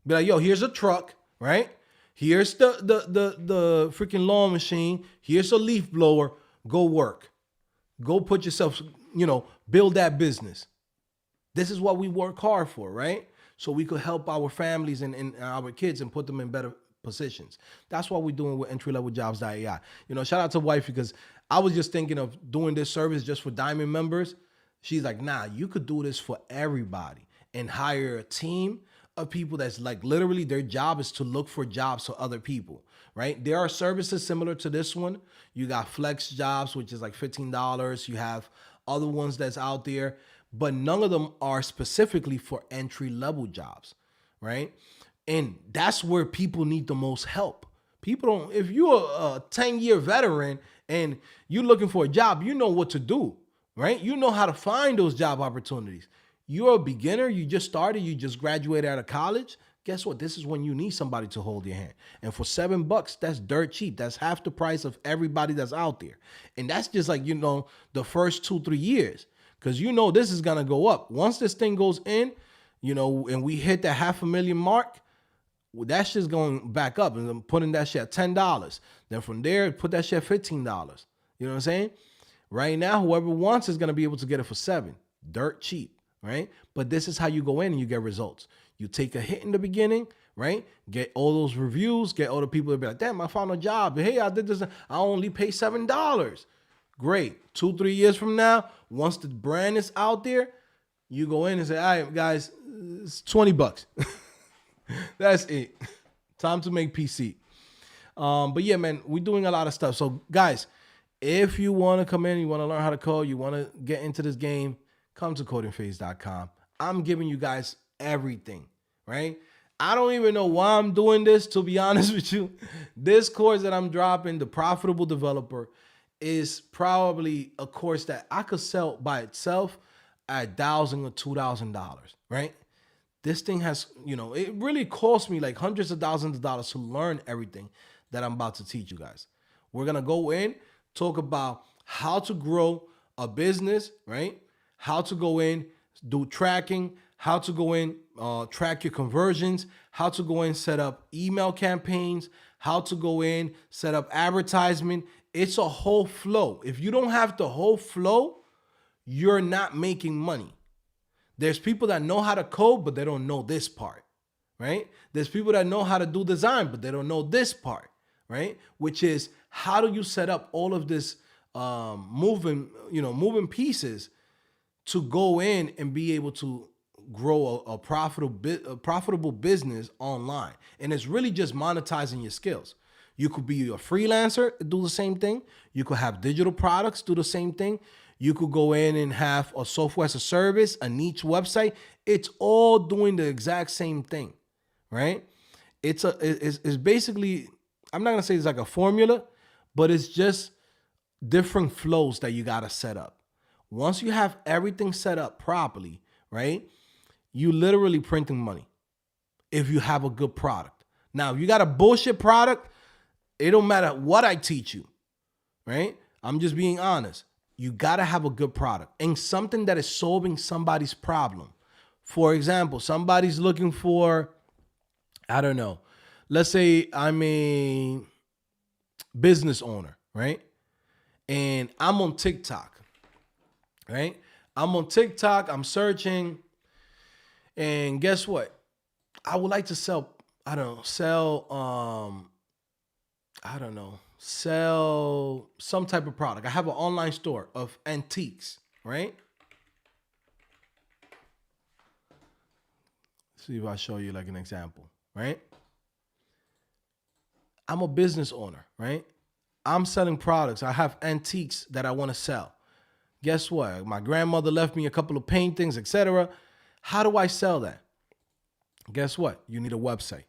Be like, yo, here's a truck, right? Here's the freaking lawn machine. Here's a leaf blower. Go work. Go put yourself, build that business. This is what we work hard for, right? So we could help our families and our kids and put them in better positions. That's what we're doing with entry-level-jobs.ai. Shout out to wife, because I was just thinking of doing this service just for Diamond members. She's like, nah, you could do this for everybody and hire a team of people that's like literally their job is to look for jobs for other people, right? There are services similar to this one. You got Flex Jobs, which is like $15. You have other ones that's out there, but none of them are specifically for entry-level jobs, right? And that's where people need the most help. People don't, if you're a 10-year veteran and you're looking for a job, you know what to do, right? You know how to find those job opportunities. You're a beginner, you just started, you just graduated out of college. Guess what? This is when you need somebody to hold your hand. And for $7, that's dirt cheap. That's half the price of everybody that's out there. And that's just like, the first 2-3 years. Because this is going to go up. Once this thing goes in, and we hit that 500,000 mark, that shit's going back up. And I'm putting that shit at $10. Then from there, put that shit at $15. You know what I'm saying? Right now, whoever wants is going to be able to get it for $7. Dirt cheap, right? But this is how you go in and you get results. You take a hit in the beginning, right? Get all those reviews, get all the people that be like, damn, I found a job. Hey, I did this. I only pay $7. Great. 2-3 years from now, once the brand is out there, you go in and say, all right, guys, it's $20. That's it. Time to make PC. But yeah, man, we're doing a lot of stuff. So guys, if you want to come in, you want to learn how to code, you want to get into this game, come to codingphase.com. I'm giving you guys everything, right? I don't even know why I'm doing this, to be honest with you. This course that I'm dropping, the Profitable Developer, is probably a course that I could sell by itself at $1,000 or $2,000, right? This thing has, it really cost me like hundreds of thousands of dollars to learn everything that I'm about to teach you guys. We're going to go in, talk about how to grow a business, right? How to go in, do tracking, how to go in, track your conversions, how to go in, set up email campaigns, how to go in, set up advertisement. It's a whole flow. If you don't have the whole flow, you're not making money. There's people that know how to code, but they don't know this part, right? There's people that know how to do design, but they don't know this part, right? Which is, how do you set up all of this moving pieces to go in and be able to grow a profitable business online? And it's really just monetizing your skills. You could be a freelancer, do the same thing. You could have digital products, do the same thing. You could go in and have a software as a service, a niche website. It's all doing the exact same thing, right? It's basically, I'm not gonna say it's like a formula, but it's just different flows that you gotta set up. Once you have everything set up properly, right? You literally printing money if you have a good product. Now, if you got a bullshit product, it don't matter what I teach you, right? I'm just being honest. You gotta have a good product and something that is solving somebody's problem. For example, somebody's looking for, I don't know, let's say I'm a business owner, right? And I'm on TikTok, right? I'm on TikTok, I'm searching, and guess what? I would like to sell, I don't know, sell some type of product. I have an online store of antiques, right? See if I show you like an example, right? I'm a business owner, right? I'm selling products. I have antiques that I want to sell. Guess what? My grandmother left me a couple of paintings, etc. How do I sell that? Guess what? You need a website.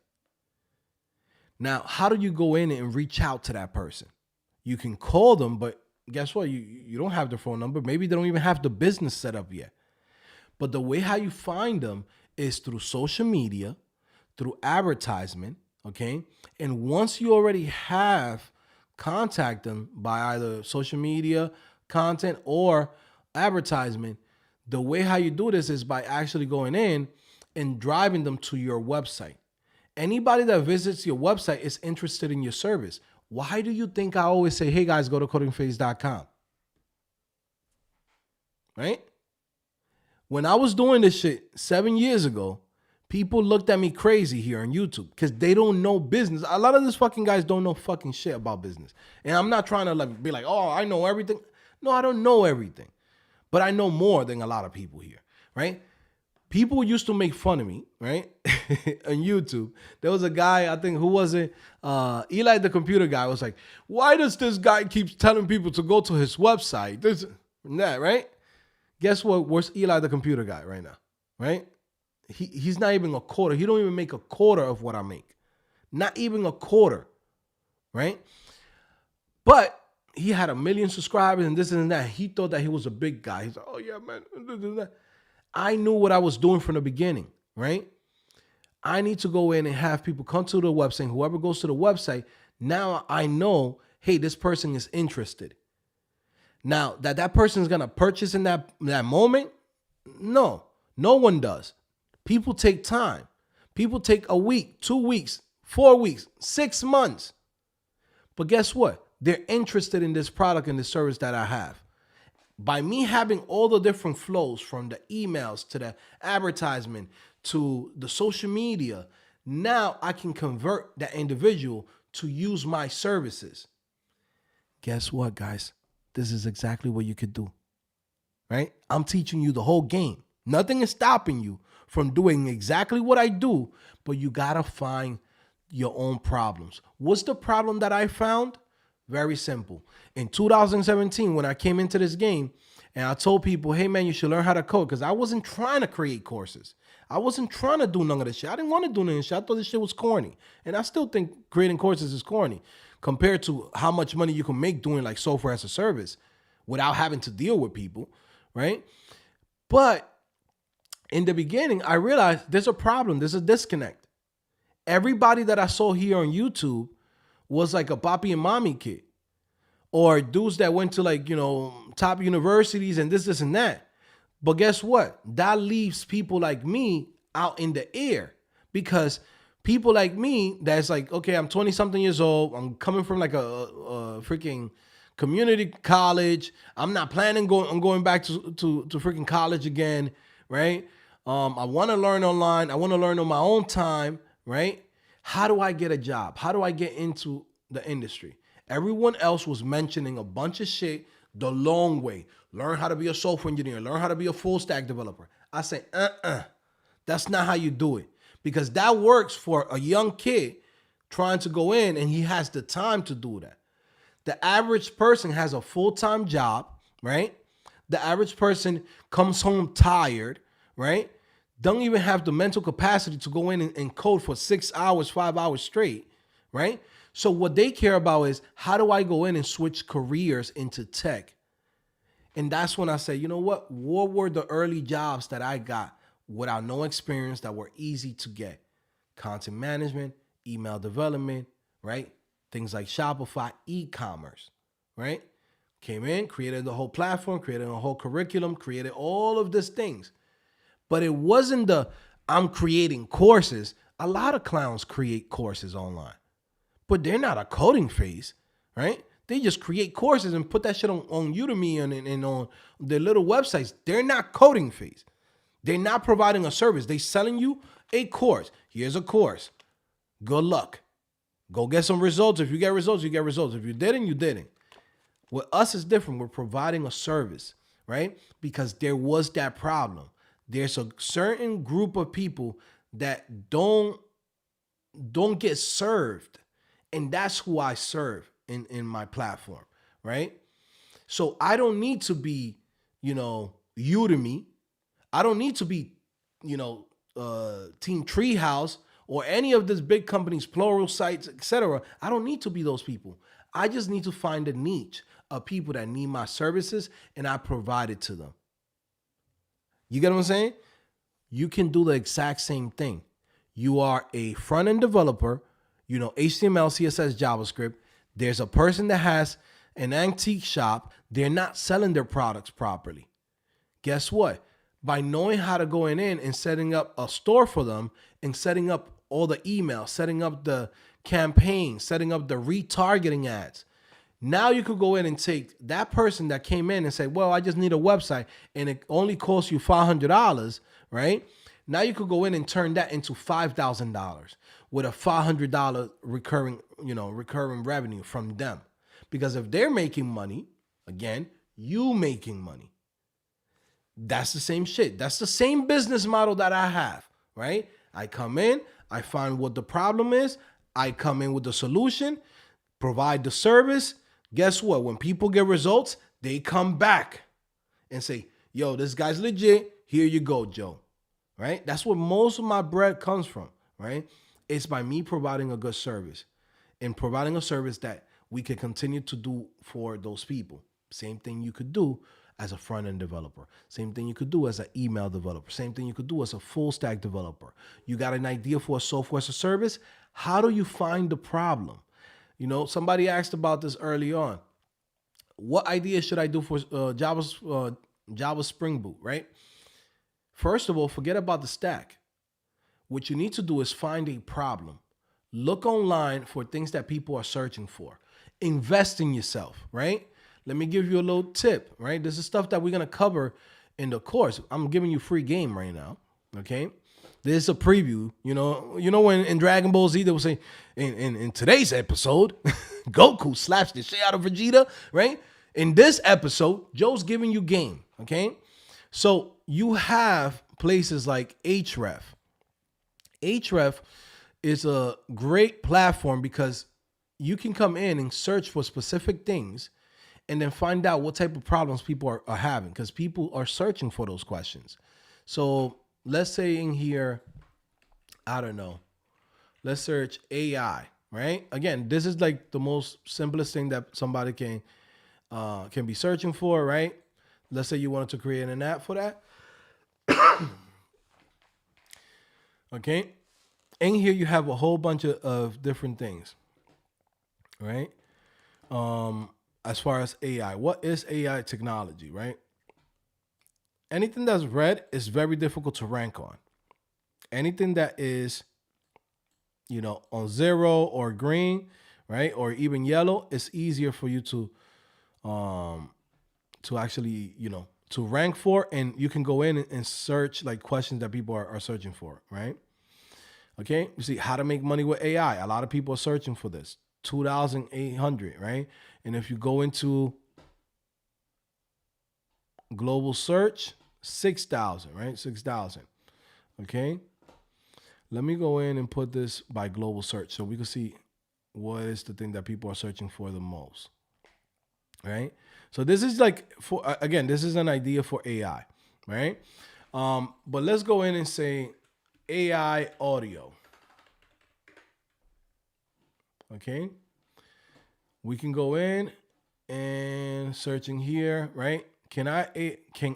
Now, how do you go in and reach out to that person? You can call them, but guess what? You don't have their phone number. Maybe they don't even have the business set up yet. But the way how you find them is through social media, through advertisement, okay? And once you already have contact them by either social media, content, or advertisement, the way how you do this is by actually going in and driving them to your website. Anybody that visits your website is interested in your service. Why do you think I always say, hey guys, go to codingphase.com? Right? When I was doing this shit 7 years ago, people looked at me crazy here on YouTube because they don't know business. A lot of these fucking guys don't know fucking shit about business. And I'm not trying to like be like, oh, I know everything. No, I don't know everything. But I know more than a lot of people here, right? People used to make fun of me, right? On YouTube. There was a guy, I think, who was it? Eli the computer guy was like, why does this guy keep telling people to go to his website? This and that, right? Guess what? Where's Eli the computer guy right now, right? He's not even a quarter. He don't even make a quarter of what I make. Not even a quarter, right? But he had 1 million subscribers and this and that. He thought that he was a big guy. He's like, oh yeah, man. I knew what I was doing from the beginning, right? I need to go in and have people come to the website. Whoever goes to the website, now I know, hey, this person is interested. Now, that person is going to purchase in that moment? No, no one does. People take time. People take a week, 2 weeks, 4 weeks, 6 months. But guess what? They're interested in this product and the service that I have. By me having all the different flows from the emails to the advertisement to the social media, now I can convert that individual to use my services. Guess what, guys? This is exactly what you could do, right? I'm teaching you the whole game. Nothing is stopping you from doing exactly what I do, but you gotta find your own problems. What's the problem that I found? Very simple. In 2017, when I came into this game and I told people, hey man, you should learn how to code, because I wasn't trying to create courses. I wasn't trying to do none of this shit. I didn't want to do none of this shit. I thought this shit was corny. And I still think creating courses is corny compared to how much money you can make doing like software as a service without having to deal with people, right? But in the beginning, I realized there's a problem. There's a disconnect. Everybody that I saw here on YouTube was like a papi and mommy kid, or dudes that went to like, top universities and this and that. But guess what? That leaves people like me out in the air, because people like me that's like, okay, I'm 20 something years old. I'm coming from like a freaking community college. I'm not planning on going back to freaking college again, right? I want to learn online. I want to learn on my own time, right? How do I get a job? How do I get into the industry? Everyone else was mentioning a bunch of shit the long way. Learn how to be a software engineer. Learn how to be a full stack developer. I say, that's not how you do it. Because that works for a young kid trying to go in and he has the time to do that. The average person has a full-time job, right? The average person comes home tired, right? Don't even have the mental capacity to go in and code for 6 hours, 5 hours straight, right? So what they care about is, how do I go in and switch careers into tech? And that's when I say, you know what were the early jobs that I got without no experience that were easy to get? Content management, email development, right? Things like Shopify, e-commerce, right? Came in, created the whole platform, created a whole curriculum, created all of these things. But it wasn't I'm creating courses. A lot of clowns create courses online, but they're not a coding phase, right? They just create courses and put that shit on Udemy and on their little websites. They're not coding phase. They're not providing a service. They're selling you a course. Here's a course. Good luck. Go get some results. If you get results, you get results. If you didn't, you didn't. With us, it's different. We're providing a service, right? Because there was that problem. There's a certain group of people that don't get served. And that's who I serve in my platform, right? So I don't need to be, Udemy. I don't need to be, Team Treehouse or any of these big companies, plural sites, etc. I don't need to be those people. I just need to find a niche of people that need my services, and I provide it to them. You get what I'm saying? You can do the exact same thing. You are a front-end developer, HTML, CSS, JavaScript. There's a person that has an antique shop. They're not selling their products properly. Guess what? By knowing how to go in and setting up a store for them and setting up all the emails, setting up the campaign, setting up the retargeting ads. Now you could go in and take that person that came in and say, well, I just need a website and it only costs you $500, right? Now you could go in and turn that into $5,000 with a $500 recurring revenue from them. Because if they're making money, again, you making money. That's the same shit. That's the same business model that I have, right? I come in, I find what the problem is, I come in with the solution, provide the service. Guess what? When people get results, they come back and say, yo, this guy's legit. Here you go, Joe. Right? That's where most of my bread comes from, right? It's by me providing a good service and providing a service that we can continue to do for those people. Same thing you could do as a front-end developer. Same thing you could do as an email developer. Same thing you could do as a full-stack developer. You got an idea for a software as a service? How do you find the problem? Somebody asked about this early on. What idea should I do for Java Spring Boot, right? First of all, forget about the stack. What you need to do is find a problem. Look online for things that people are searching for. Invest in yourself, right? Let me give you a little tip, right? This is stuff that we're going to cover in the course. I'm giving you free game right now, okay? This is a preview. When in Dragon Ball Z, they will say, in today's episode, Goku slaps the shit out of Vegeta, right? In this episode, Joe's giving you game, okay? So you have places like Ahref. Ahref is a great platform because you can come in and search for specific things and then find out what type of problems people are having, because people are searching for those questions. So let's say in here, I don't know, let's search AI, right? Again, this is like the most simplest thing that somebody can be searching for, right? Let's say you wanted to create an app for that. Okay. In here, you have a whole bunch of different things, right? As far as AI, what is AI technology, right? Anything that's red is very difficult to rank on. Anything that is, on 0 or green, right, or even yellow, it's easier for you to actually, to rank for, and you can go in and search like questions that people are searching for, right? Okay, you see how to make money with AI. A lot of people are searching for this. 2,800, right? And if you go into global search, 6,000, right? 6,000. Okay. Let me go in and put this by global search so we can see what is the thing that people are searching for the most. Right? So this is like, for again, this is an idea for AI, right? But let's go in and say AI audio. Okay. We can go in and searching here, right? Can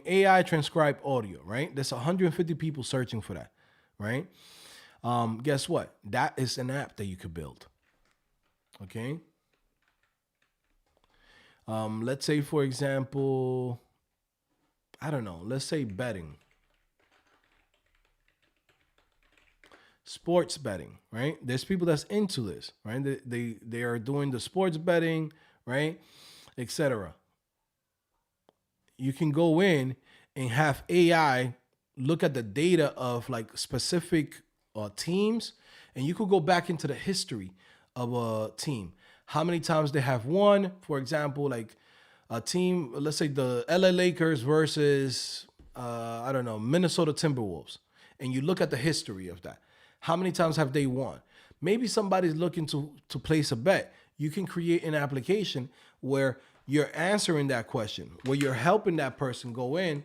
AI transcribe audio, right? There's 150 people searching for that, right? Guess what? That is an app that you could build. Okay. Let's say, for example, I don't know, let's say betting, sports betting, right? There's people that's into this, right? They are doing the sports betting, right? Etc. You can go in and have AI look at the data of like specific teams, and you could go back into the history of a team. How many times they have won, for example, like a team, let's say the LA Lakers versus, I don't know, Minnesota Timberwolves. And you look at the history of that. How many times have they won? Maybe somebody's looking to place a bet. You can create an application where you're answering that question, where you're helping that person go in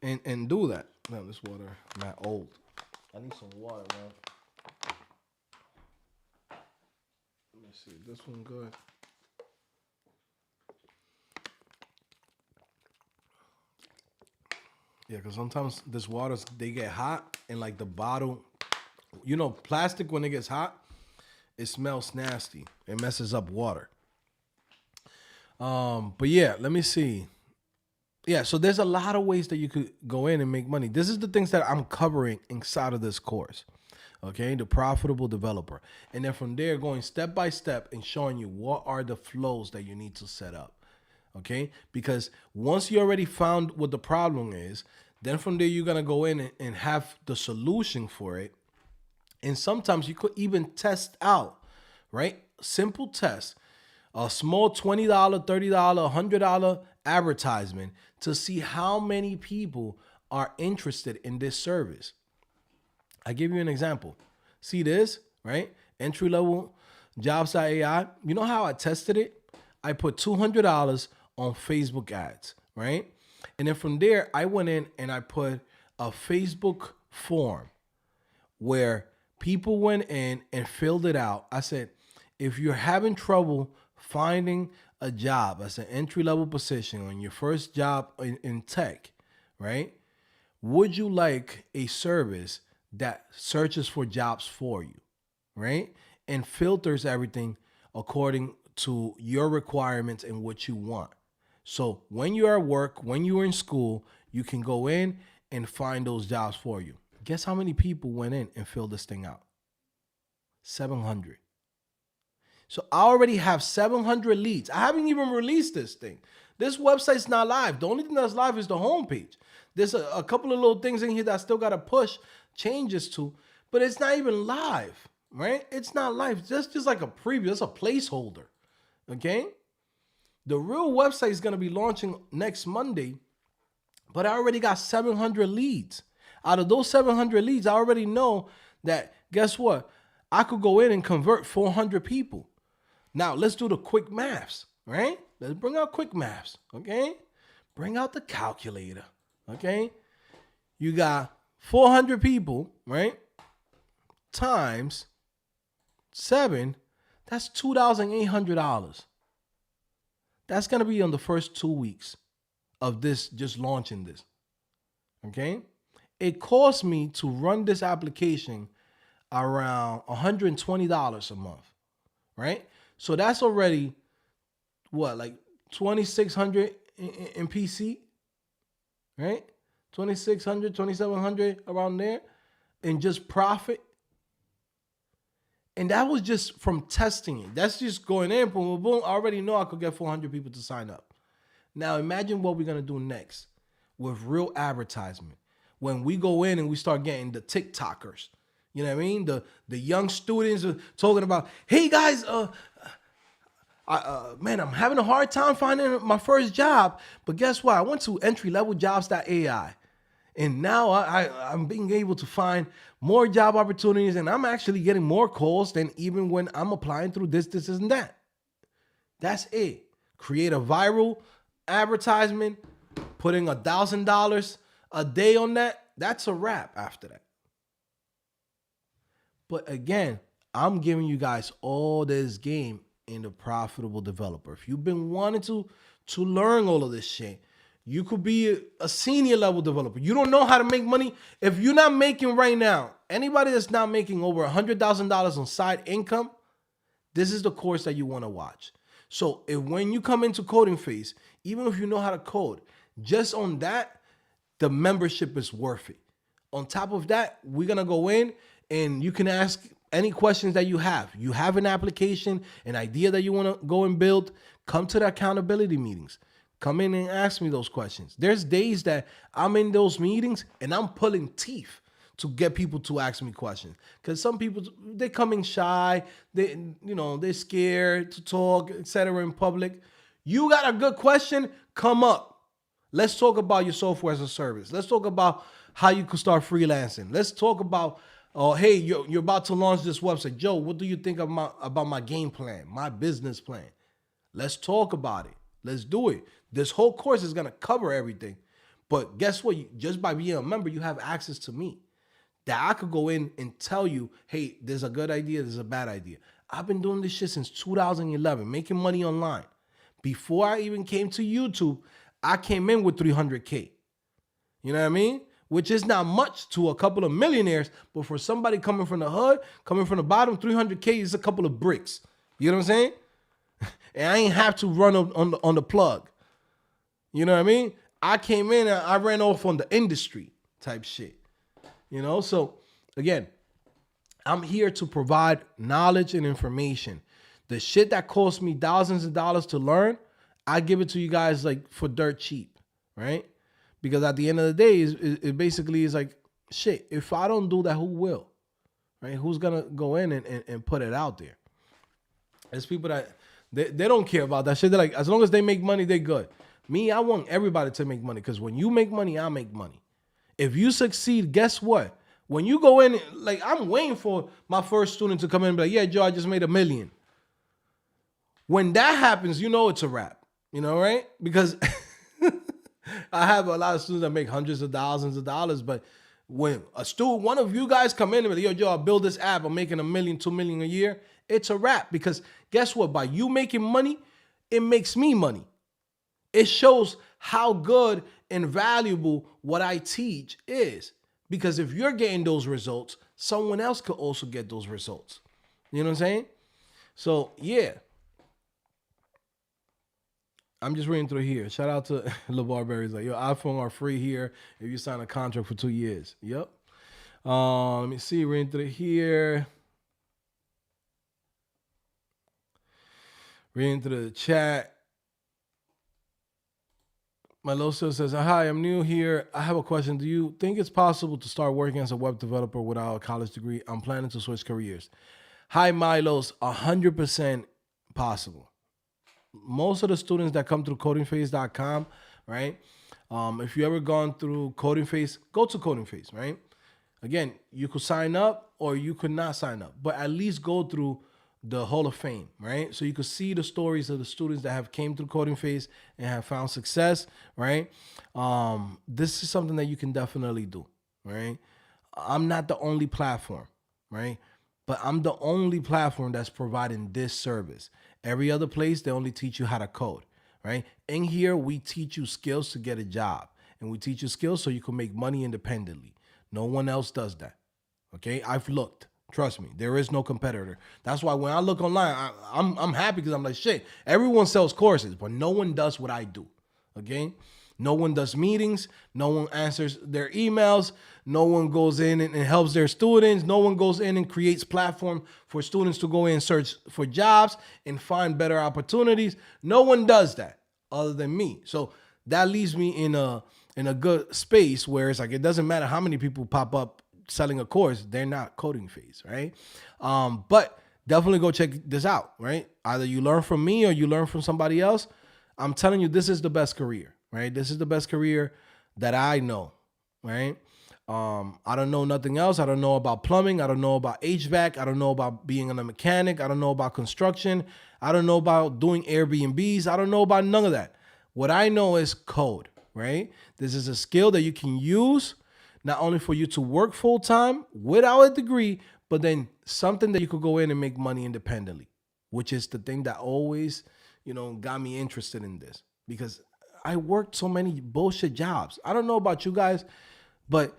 and do that. Now, this water, not old. I need some water, man. Let me see. This one good. Yeah, because sometimes this waters they get hot and like the bottle, plastic when it gets hot, it smells nasty. It messes up water. But yeah, let me see. Yeah, so there's a lot of ways that you could go in and make money. This is the things that I'm covering inside of this course. Okay, the profitable developer. And then from there, going step by step and showing you what are the flows that you need to set up. Okay, because once you already found what the problem is, then from there, you're going to go in and have the solution for it. And sometimes you could even test out, right? Simple test, a small $20, $30, $100 advertisement to see how many people are interested in this service. I give you an example. See this, right? Entry level jobs.ai. You know how I tested it? I put $200 on Facebook ads, right? And then from there, I went in and I put a Facebook form where people went in and filled it out. I said, if you're having trouble finding a job as an entry level position on your first job in tech, right? Would you like a service that searches for jobs for you, right? And filters everything according to your requirements and what you want. So when you're at work, when you're in school, you can go in and find those jobs for you. Guess how many people went in and filled this thing out? 700. So I already have 700 leads. I haven't even released this thing. This website's not live. The only thing that's live is the homepage. There's a couple of little things in here that I still got to push changes to, but it's not even live, right? It's not live. That's just like a preview. It's a placeholder, okay? The real website is going to be launching next Monday, but I already got 700 leads. Out of those 700 leads, I already know that, guess what? I could go in and convert 400 people. Now, let's do the quick maths, right? Let's bring out quick maths, okay? Bring out the calculator, okay? You got 400 people, right? Times 7, that's $2,800. That's going to be on the first 2 weeks of this, just launching this, okay? It cost me to run this application around $120 a month, right? So that's already what, like 2,600 in PC, right? 2,600, 2,700 around there in just profit. And that was just from testing it. That's just going in, boom, boom, boom. I already know I could get 400 people to sign up. Now imagine what we're going to do next with real advertisement. When we go in and we start getting the TikTokers, you know what I mean? The young students are talking about, hey guys, man, I'm having a hard time finding my first job. But guess what? I went to entrylevels.jobs.ai. And now I'm being able to find more job opportunities, and I'm actually getting more calls than even when I'm applying through this, and that. That's it. Create a viral advertisement, putting $1,000 a day on that. That's a wrap after that. But again, I'm giving you guys all this game and a profitable developer. If you've been wanting to learn all of this shit, you could be a senior level developer. You don't know how to make money. If you're not making right now, anybody that's not making over $100,000 on side income, this is the course that you want to watch. So if when you come into coding phase, even if you know how to code, just on that, the membership is worth it. On top of that, we're going to go in and you can ask any questions that you have. You have an application, an idea that you want to go and build, come to the accountability meetings. Come in and ask me those questions. There's days that I'm in those meetings and I'm pulling teeth to get people to ask me questions. Because some people, they're coming shy, they're scared to talk, etc. in public. You got a good question, come up. Let's talk about your software as a service. Let's talk about how you can start freelancing. Let's talk about, hey, you're about to launch this website. Joe, what do you think about my game plan, my business plan? Let's talk about it. Let's do it. This whole course is going to cover everything. But guess what? Just by being a member, you have access to me. That I could go in and tell you, hey, there's a good idea, there's a bad idea. I've been doing this shit since 2011, making money online. Before I even came to YouTube, I came in with 300K. You know what I mean? Which is not much to a couple of millionaires, but for somebody coming from the hood, coming from the bottom, 300K is a couple of bricks. You know what I'm saying? And I ain't have to run on the plug. You know what I mean? I came in and I ran off on the industry type shit. So again, I'm here to provide knowledge and information. The shit that cost me thousands of dollars to learn, I give it to you guys like for dirt cheap, right? Because at the end of the day, it basically is like, shit, if I don't do that, who will? Right? Who's going to go in and put it out there? There's people that, they don't care about that shit. They're like, as long as they make money, they're good. Me, I want everybody to make money because when you make money, I make money. If you succeed, guess what? When you go in, like I'm waiting for my first student to come in and be like, yeah, Joe, I just made $1 million. When that happens, it's a wrap, right? Because I have a lot of students that make hundreds of thousands of dollars, but when a student, one of you guys come in and be like, yo, Joe, I build this app, I'm making $1 million, $2 million a year, it's a wrap. Because guess what? By you making money, it makes me money. It shows how good and valuable what I teach is. Because if you're getting those results, someone else could also get those results. You know what I'm saying? So, yeah. I'm just reading through here. Shout out to LeVar Berry's like, your iPhone are free here if you sign a contract for 2 years. Yep. Let me see. Reading through here. Reading through the chat. My little sister says, hi, I'm new here. I have a question. Do you think it's possible to start working as a web developer without a college degree? I'm planning to switch careers. Hi, Milos. 100% possible. Most of the students that come through codingphase.com, right? If you ever gone through Coding Phase, go to Coding Phase, right? Again, you could sign up or you could not sign up, but at least go through the Hall of Fame, right? So you could see the stories of the students that have came through Coding Phase and have found success, right? This is something that you can definitely do, right? I'm not the only platform, right? But I'm the only platform that's providing this service. Every other place, they only teach you how to code, right? In here, we teach you skills to get a job. And we teach you skills so you can make money independently. No one else does that, okay? I've looked. Trust me, there is no competitor. That's why when I look online, I'm happy because I'm like, shit, everyone sells courses, but no one does what I do, okay? No one does meetings. No one answers their emails. No one goes in and helps their students. No one goes in and creates platform for students to go in and search for jobs and find better opportunities. No one does that other than me. So that leaves me in a good space where it's like, it doesn't matter how many people pop up selling a course, they're not Coding Phase, right? But definitely go check this out, right? Either you learn from me or you learn from somebody else. I'm telling you, this is the best career, right? This is the best career that I know, right? I don't know nothing else. I don't know about plumbing. I don't know about HVAC. I don't know about being a mechanic. I don't know about construction. I don't know about doing Airbnbs. I don't know about none of that. What I know is code, right? This is a skill that you can use not only for you to work full time without a degree, but then something that you could go in and make money independently, which is the thing that always, got me interested in this because I worked so many bullshit jobs. I don't know about you guys, but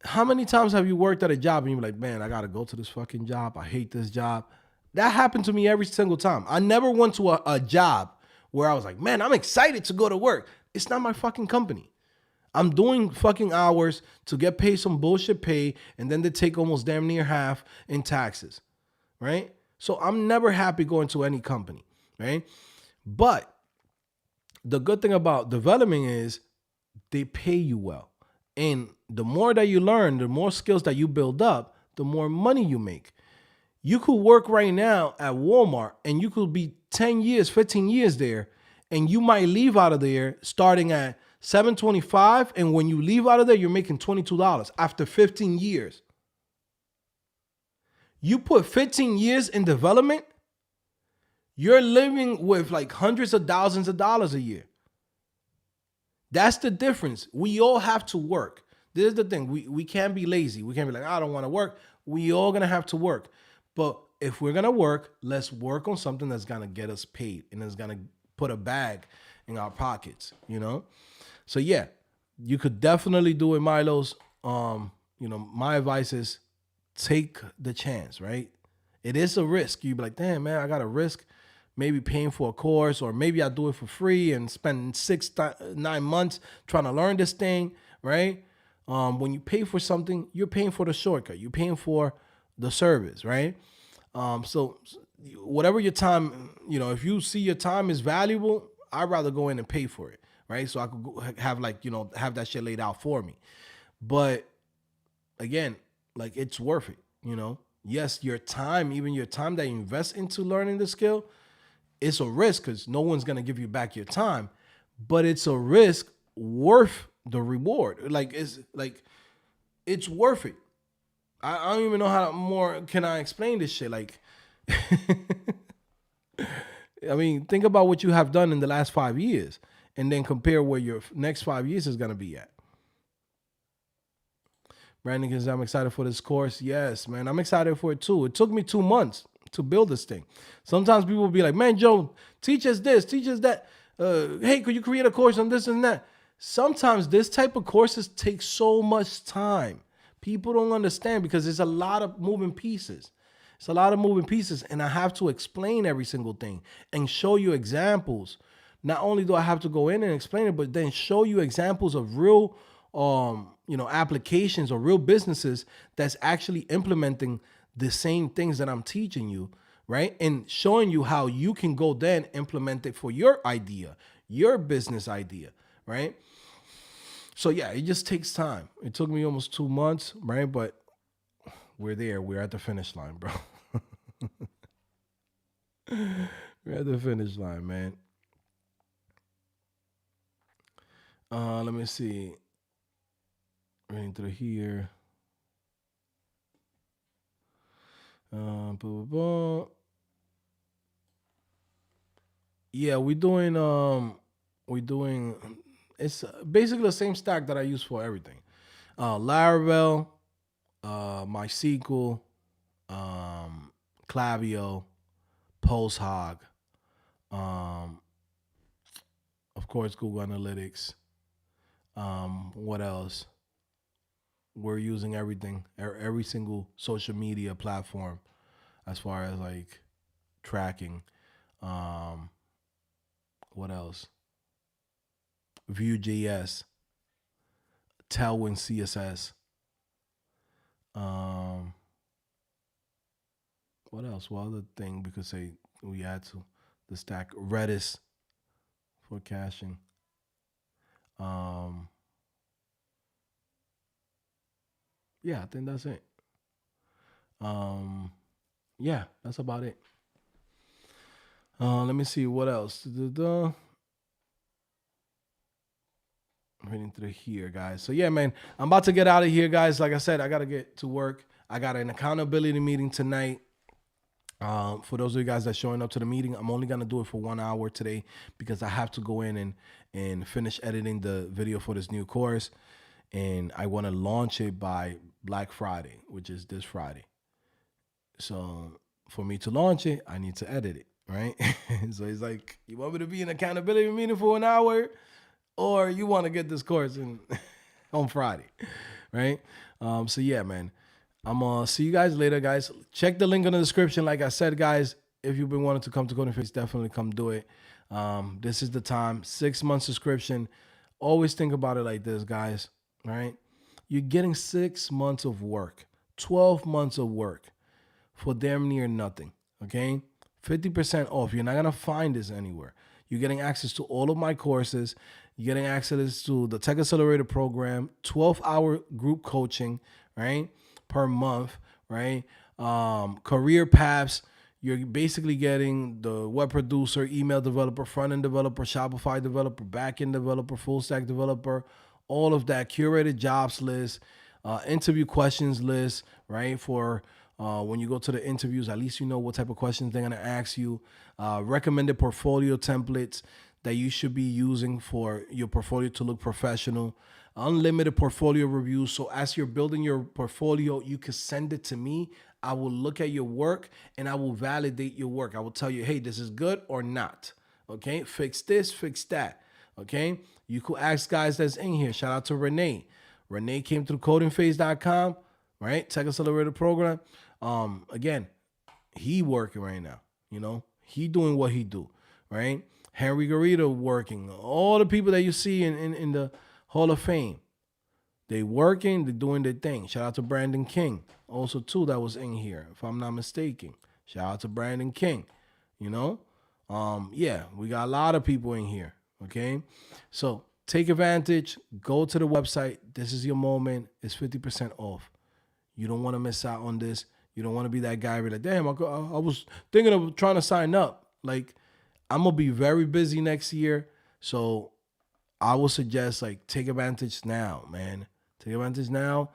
how many times have you worked at a job and you're like, man, I gotta go to this fucking job. I hate this job. That happened to me every single time. I never went to a job where I was like, man, I'm excited to go to work. It's not my fucking company. I'm doing fucking hours to get paid some bullshit pay, and then they take almost damn near half in taxes, right? So I'm never happy going to any company, right? But the good thing about development is they pay you well. And the more that you learn, the more skills that you build up, the more money you make. You could work right now at Walmart and you could be 10 years, 15 years there, and you might leave out of there starting at $7.25, and when you leave out of there, you're making $22 after 15 years. You put 15 years in development, you're living with like hundreds of thousands of dollars a year. That's the difference. We all have to work. This is the thing. We can't be lazy. We can't be like, I don't want to work. We all gonna have to work. But if we're gonna work, let's work on something that's gonna get us paid and is gonna put a bag in our pockets, So yeah, you could definitely do it, Milo's. My advice is take the chance, right? It is a risk. You be like, damn, man, I got to risk maybe paying for a course, or maybe I do it for free and spend 9 months trying to learn this thing, right? When you pay for something, you're paying for the shortcut. You're paying for the service, right? So whatever your time, if you see your time is valuable, I'd rather go in and pay for it, right? So I could have that shit laid out for me. But again, like, it's worth it, Yes, your time, even your time that you invest into learning the skill, it's a risk because no one's going to give you back your time, but it's a risk worth the reward. It's worth it. I don't even know how more can I explain this shit. Like, I mean, think about what you have done in the last 5 years and then compare where your next 5 years is going to be at. Brandon says, I'm excited for this course. Yes, man, I'm excited for it too. It took me 2 months to build this thing. Sometimes people will be like, man, Joe, teach us this, teach us that. Hey, could you create a course on this and that? Sometimes this type of courses take so much time. People don't understand because there's a lot of moving pieces. It's a lot of moving pieces, and I have to explain every single thing and show you examples. Not only do I have to go in and explain it, but then show you examples of real applications or real businesses that's actually implementing the same things that I'm teaching you, right? And showing you how you can go then implement it for your idea, your business idea, right? So yeah, it just takes time. It took me almost 2 months, right? But we're there. We're at the finish line, bro. We're at the finish line, man. Let me see. Running through here. Boom, boom, boom. Yeah, we're doing. It's basically the same stack that I use for everything. Laravel, MySQL, Klaviyo, PostHog, of course, Google Analytics. What else? We're using everything, every single social media platform, as far as like tracking. What else? Vue.js, Tailwind CSS. What else? What other thing we could say we add to the stack? Redis for caching. Yeah, I think that's it. Yeah, that's about it. Let me see what else. Reading through here, guys. So yeah, man, I'm about to get out of here, guys. Like I said, I gotta get to work. I got an accountability meeting tonight. For those of you guys that showing up to the meeting, I'm only gonna do it for 1 hour today because I have to go in and finish editing the video for this new course, and I want to launch it by Black Friday, which is this Friday. So for me to launch it, I need to edit it, right? So he's like, you want me to be in accountability meeting for an hour, or you want to get this course in on Friday, right? So yeah, man, I'm gonna see you guys later, guys. Check the link in the description. Like I said, guys, if you've been wanting to come to Coding Phase, definitely come do it. This is the time. 6 month subscription. Always think about it like this, guys. Right? You're getting 6 months of work, 12 months of work for damn near nothing. Okay? 50% off. You're not gonna find this anywhere. You're getting access to all of my courses. You're getting access to the Tech Accelerator program, 12-hour group coaching, right? Per month, right? Career paths. You're basically getting the web producer, email developer, front-end developer, Shopify developer, back-end developer, full-stack developer, all of that curated jobs list, interview questions list, right? For when you go to the interviews, at least you know what type of questions they're going to ask you. Recommended portfolio templates that you should be using for your portfolio to look professional. Unlimited portfolio reviews. So as you're building your portfolio, you can send it to me. I will look at your work and I will validate your work. I will tell you, hey, this is good or not. Okay, fix this, fix that. Okay, you could ask guys that's in here. Shout out to Renee. Renee came through codingphase.com, right? Tech Accelerator program. Again, he working right now. You know, he doing what he do, right? Henry Garrido working. All the people that you see in the Hall of Fame, they working, they doing their thing. Shout out to Brandon King, also too, that was in here, if I'm not mistaken. Shout out to Brandon King. You know, yeah, we got a lot of people in here. Okay, so take advantage. Go to the website. This is your moment. It's 50% off. You don't want to miss out on this. You don't want to be that guy. Be like, damn, I was thinking of trying to sign up. Like, I'm gonna be very busy next year, so I would suggest like take advantage now, man. Take advantage now.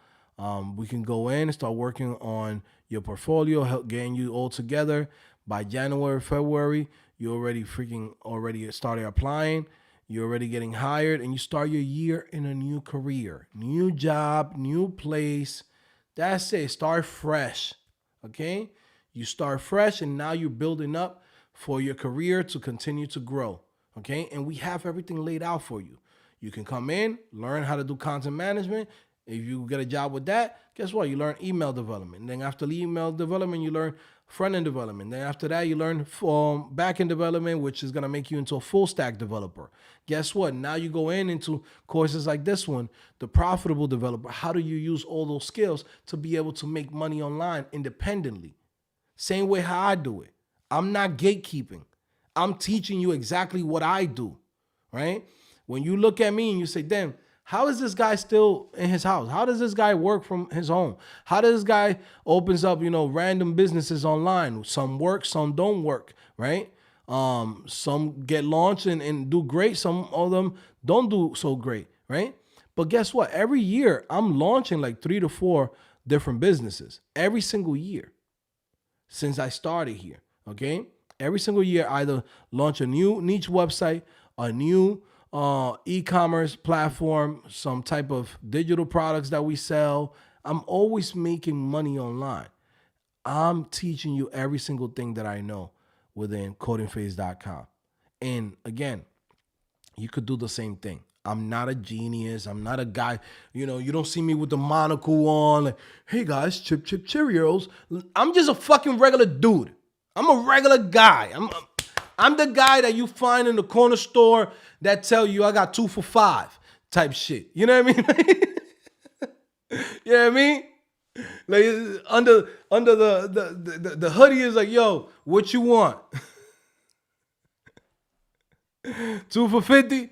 We can go in and start working on your portfolio, help getting you all together. By January, February, you already started applying. You're already getting hired, and you start your year in a new career, new job, new place. That's it. Start fresh. Okay? You start fresh, and now you're building up for your career to continue to grow. Okay? And we have everything laid out for you. You can come in, learn how to do content management. If you get a job with that, guess what? You learn email development. And then after the email development, you learn front-end development. Then after that, you learn back-end development, which is going to make you into a full-stack developer. Guess what? Now you go into courses like this one, the profitable developer. How do you use all those skills to be able to make money online independently? Same way how I do it. I'm not gatekeeping. I'm teaching you exactly what I do, right? When you look at me and you say, damn, how is this guy still in his house? How does this guy work from his home? How does this guy opens up, random businesses online? Some work, some don't work, right? Some get launched and do great. Some of them don't do so great, right? But guess what? Every year I'm launching like 3 to 4 different businesses every single year since I started here, okay? Every single year, I either launch a new niche website, a new e-commerce platform, some type of digital products that we sell. I'm always making money online. I'm teaching you every single thing that I know within codingphase.com. And again, you could do the same thing. I'm not a genius. I'm not a guy, you don't see me with the monocle on, like, hey guys, chip Cheerios. I'm just a fucking regular dude. I'm a regular guy. I'm the guy that you find in the corner store that tell you I got 2 for $5 type shit. You know what I mean? You know what I mean? Like under the hoodie is like, yo, what you want? 2 for 50?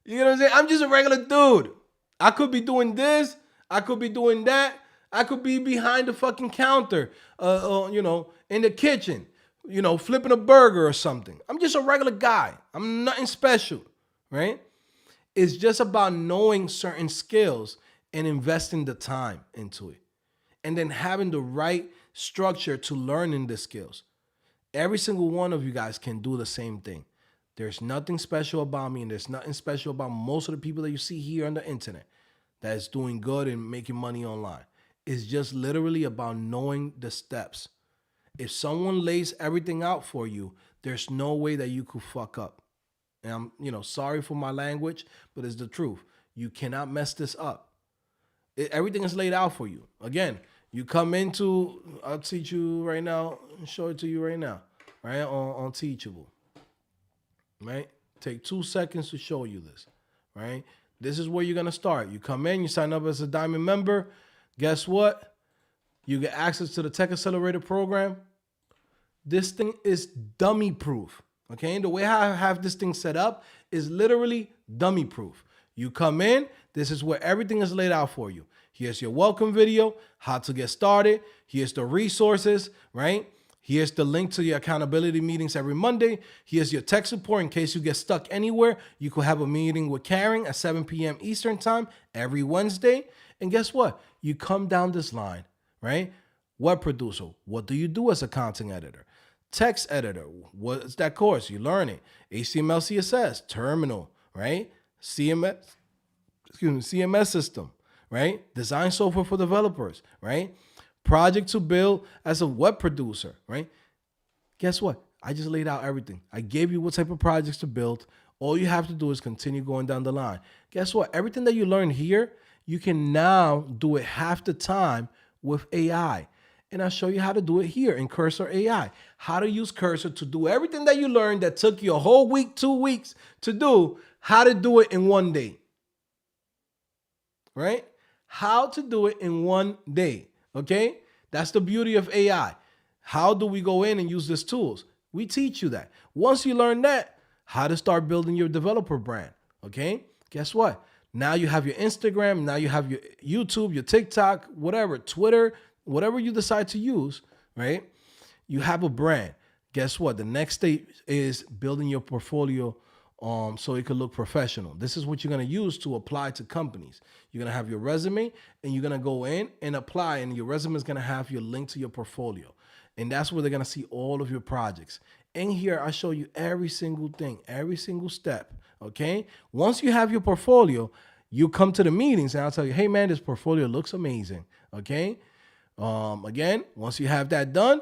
You know what I'm saying? I'm just a regular dude. I could be doing this. I could be doing that. I could be behind the fucking counter, in the kitchen, flipping a burger or something. I'm just a regular guy. I'm nothing special, right? It's just about knowing certain skills and investing the time into it. And then having the right structure to learning the skills. Every single one of you guys can do the same thing. There's nothing special about me, and there's nothing special about most of the people that you see here on the internet that's doing good and making money online. It's just literally about knowing the steps If someone lays everything out for you, there's no way that you could fuck up. And I'm, sorry for my language, but it's the truth. You cannot mess this up. Everything is laid out for you. Again, you come into, I'll teach you right now, show it to you right now, right? On Teachable, right? Take 2 seconds to show you this, right? This is where you're going to start. You come in, you sign up as a Diamond member. Guess what? You get access to the Tech Accelerator program. This thing is dummy proof. Okay, the way I have this thing set up is literally dummy proof. You come in, this is where everything is laid out for you. Here's your welcome video, how to get started. Here's the resources, right? Here's the link to your accountability meetings every Monday. Here's your tech support in case you get stuck anywhere. You could have a meeting with Karen at 7 p.m. Eastern time every Wednesday. And guess what? You come down this line, right? Web producer, what do you do as a content editor? Text editor, what's that course? You learn it. HTML, CSS, terminal, right? CMS system, right? Design software for developers, right? Project to build as a web producer, right? Guess what? I just laid out everything. I gave you what type of projects to build. All you have to do is continue going down the line. Guess what? Everything that you learn here, you can now do it half the time with AI. And I'll show you how to do it here in Cursor AI. How to use Cursor to do everything that you learned that took you a whole week, 2 weeks to do, how to do it in 1 day. Right? How to do it in 1 day. Okay? That's the beauty of AI. How do we go in and use these tools? We teach you that. Once you learn that, how to start building your developer brand. Okay? Guess what? Now you have your Instagram. Now you have your YouTube, your TikTok, whatever, Twitter, whatever you decide to use, right? You have a brand. Guess what? The next stage is building your portfolio so it could look professional. This is what you're going to use to apply to companies. You're going to have your resume and you're going to go in and apply, and your resume is going to have your link to your portfolio. And that's where they're going to see all of your projects. In here, I show you every single thing, every single step, okay? Once you have your portfolio, you come to the meetings and I'll tell you, hey man, this portfolio looks amazing, okay? Again, once you have that done,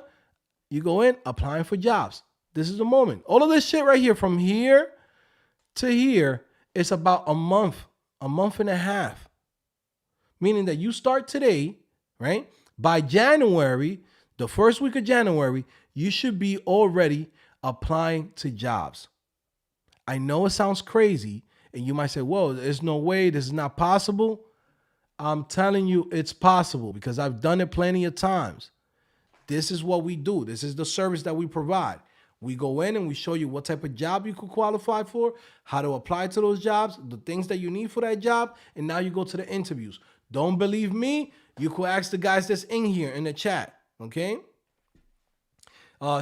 you go in applying for jobs. This is the moment. All of this shit right here, from here to here, it's about a month and a half. Meaning that you start today, right? By January, the first week of January, you should be already applying to jobs. I know it sounds crazy, and you might say, whoa, there's no way, this is not possible. I'm telling you it's possible because I've done it plenty of times. This is what we do. This is the service that we provide. We go in and we show you what type of job you could qualify for, how to apply to those jobs, the things that you need for that job, and now you go to the interviews. Don't believe me? You could ask the guys that's in here in the chat, okay?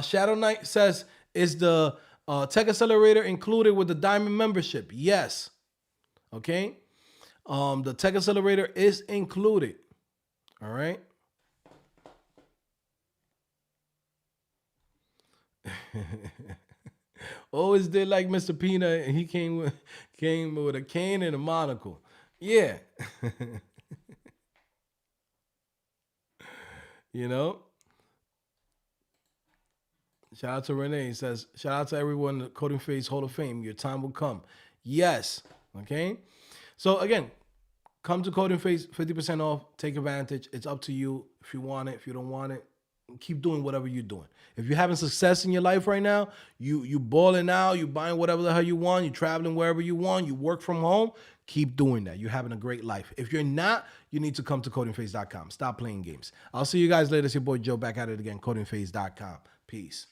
Shadow Knight says, is the Tech Accelerator included with the Diamond membership? Yes, okay? The Tech Accelerator is included. All right. Always did like Mr. Peanut, and he came with a cane and a monocle. Yeah. You know? Shout out to Renee. He says, shout out to everyone in the Coding Phase Hall of Fame. Your time will come. Yes. Okay. So again, come to Coding Phase, 50% off. Take advantage. It's up to you if you want it. If you don't want it, keep doing whatever you're doing. If you're having success in your life right now, you balling out, you buying whatever the hell you want, you're traveling wherever you want, you work from home, keep doing that. You're having a great life. If you're not, you need to come to codingphase.com. Stop playing games. I'll see you guys later. It's your boy Joe back at it again, codingphase.com. Peace.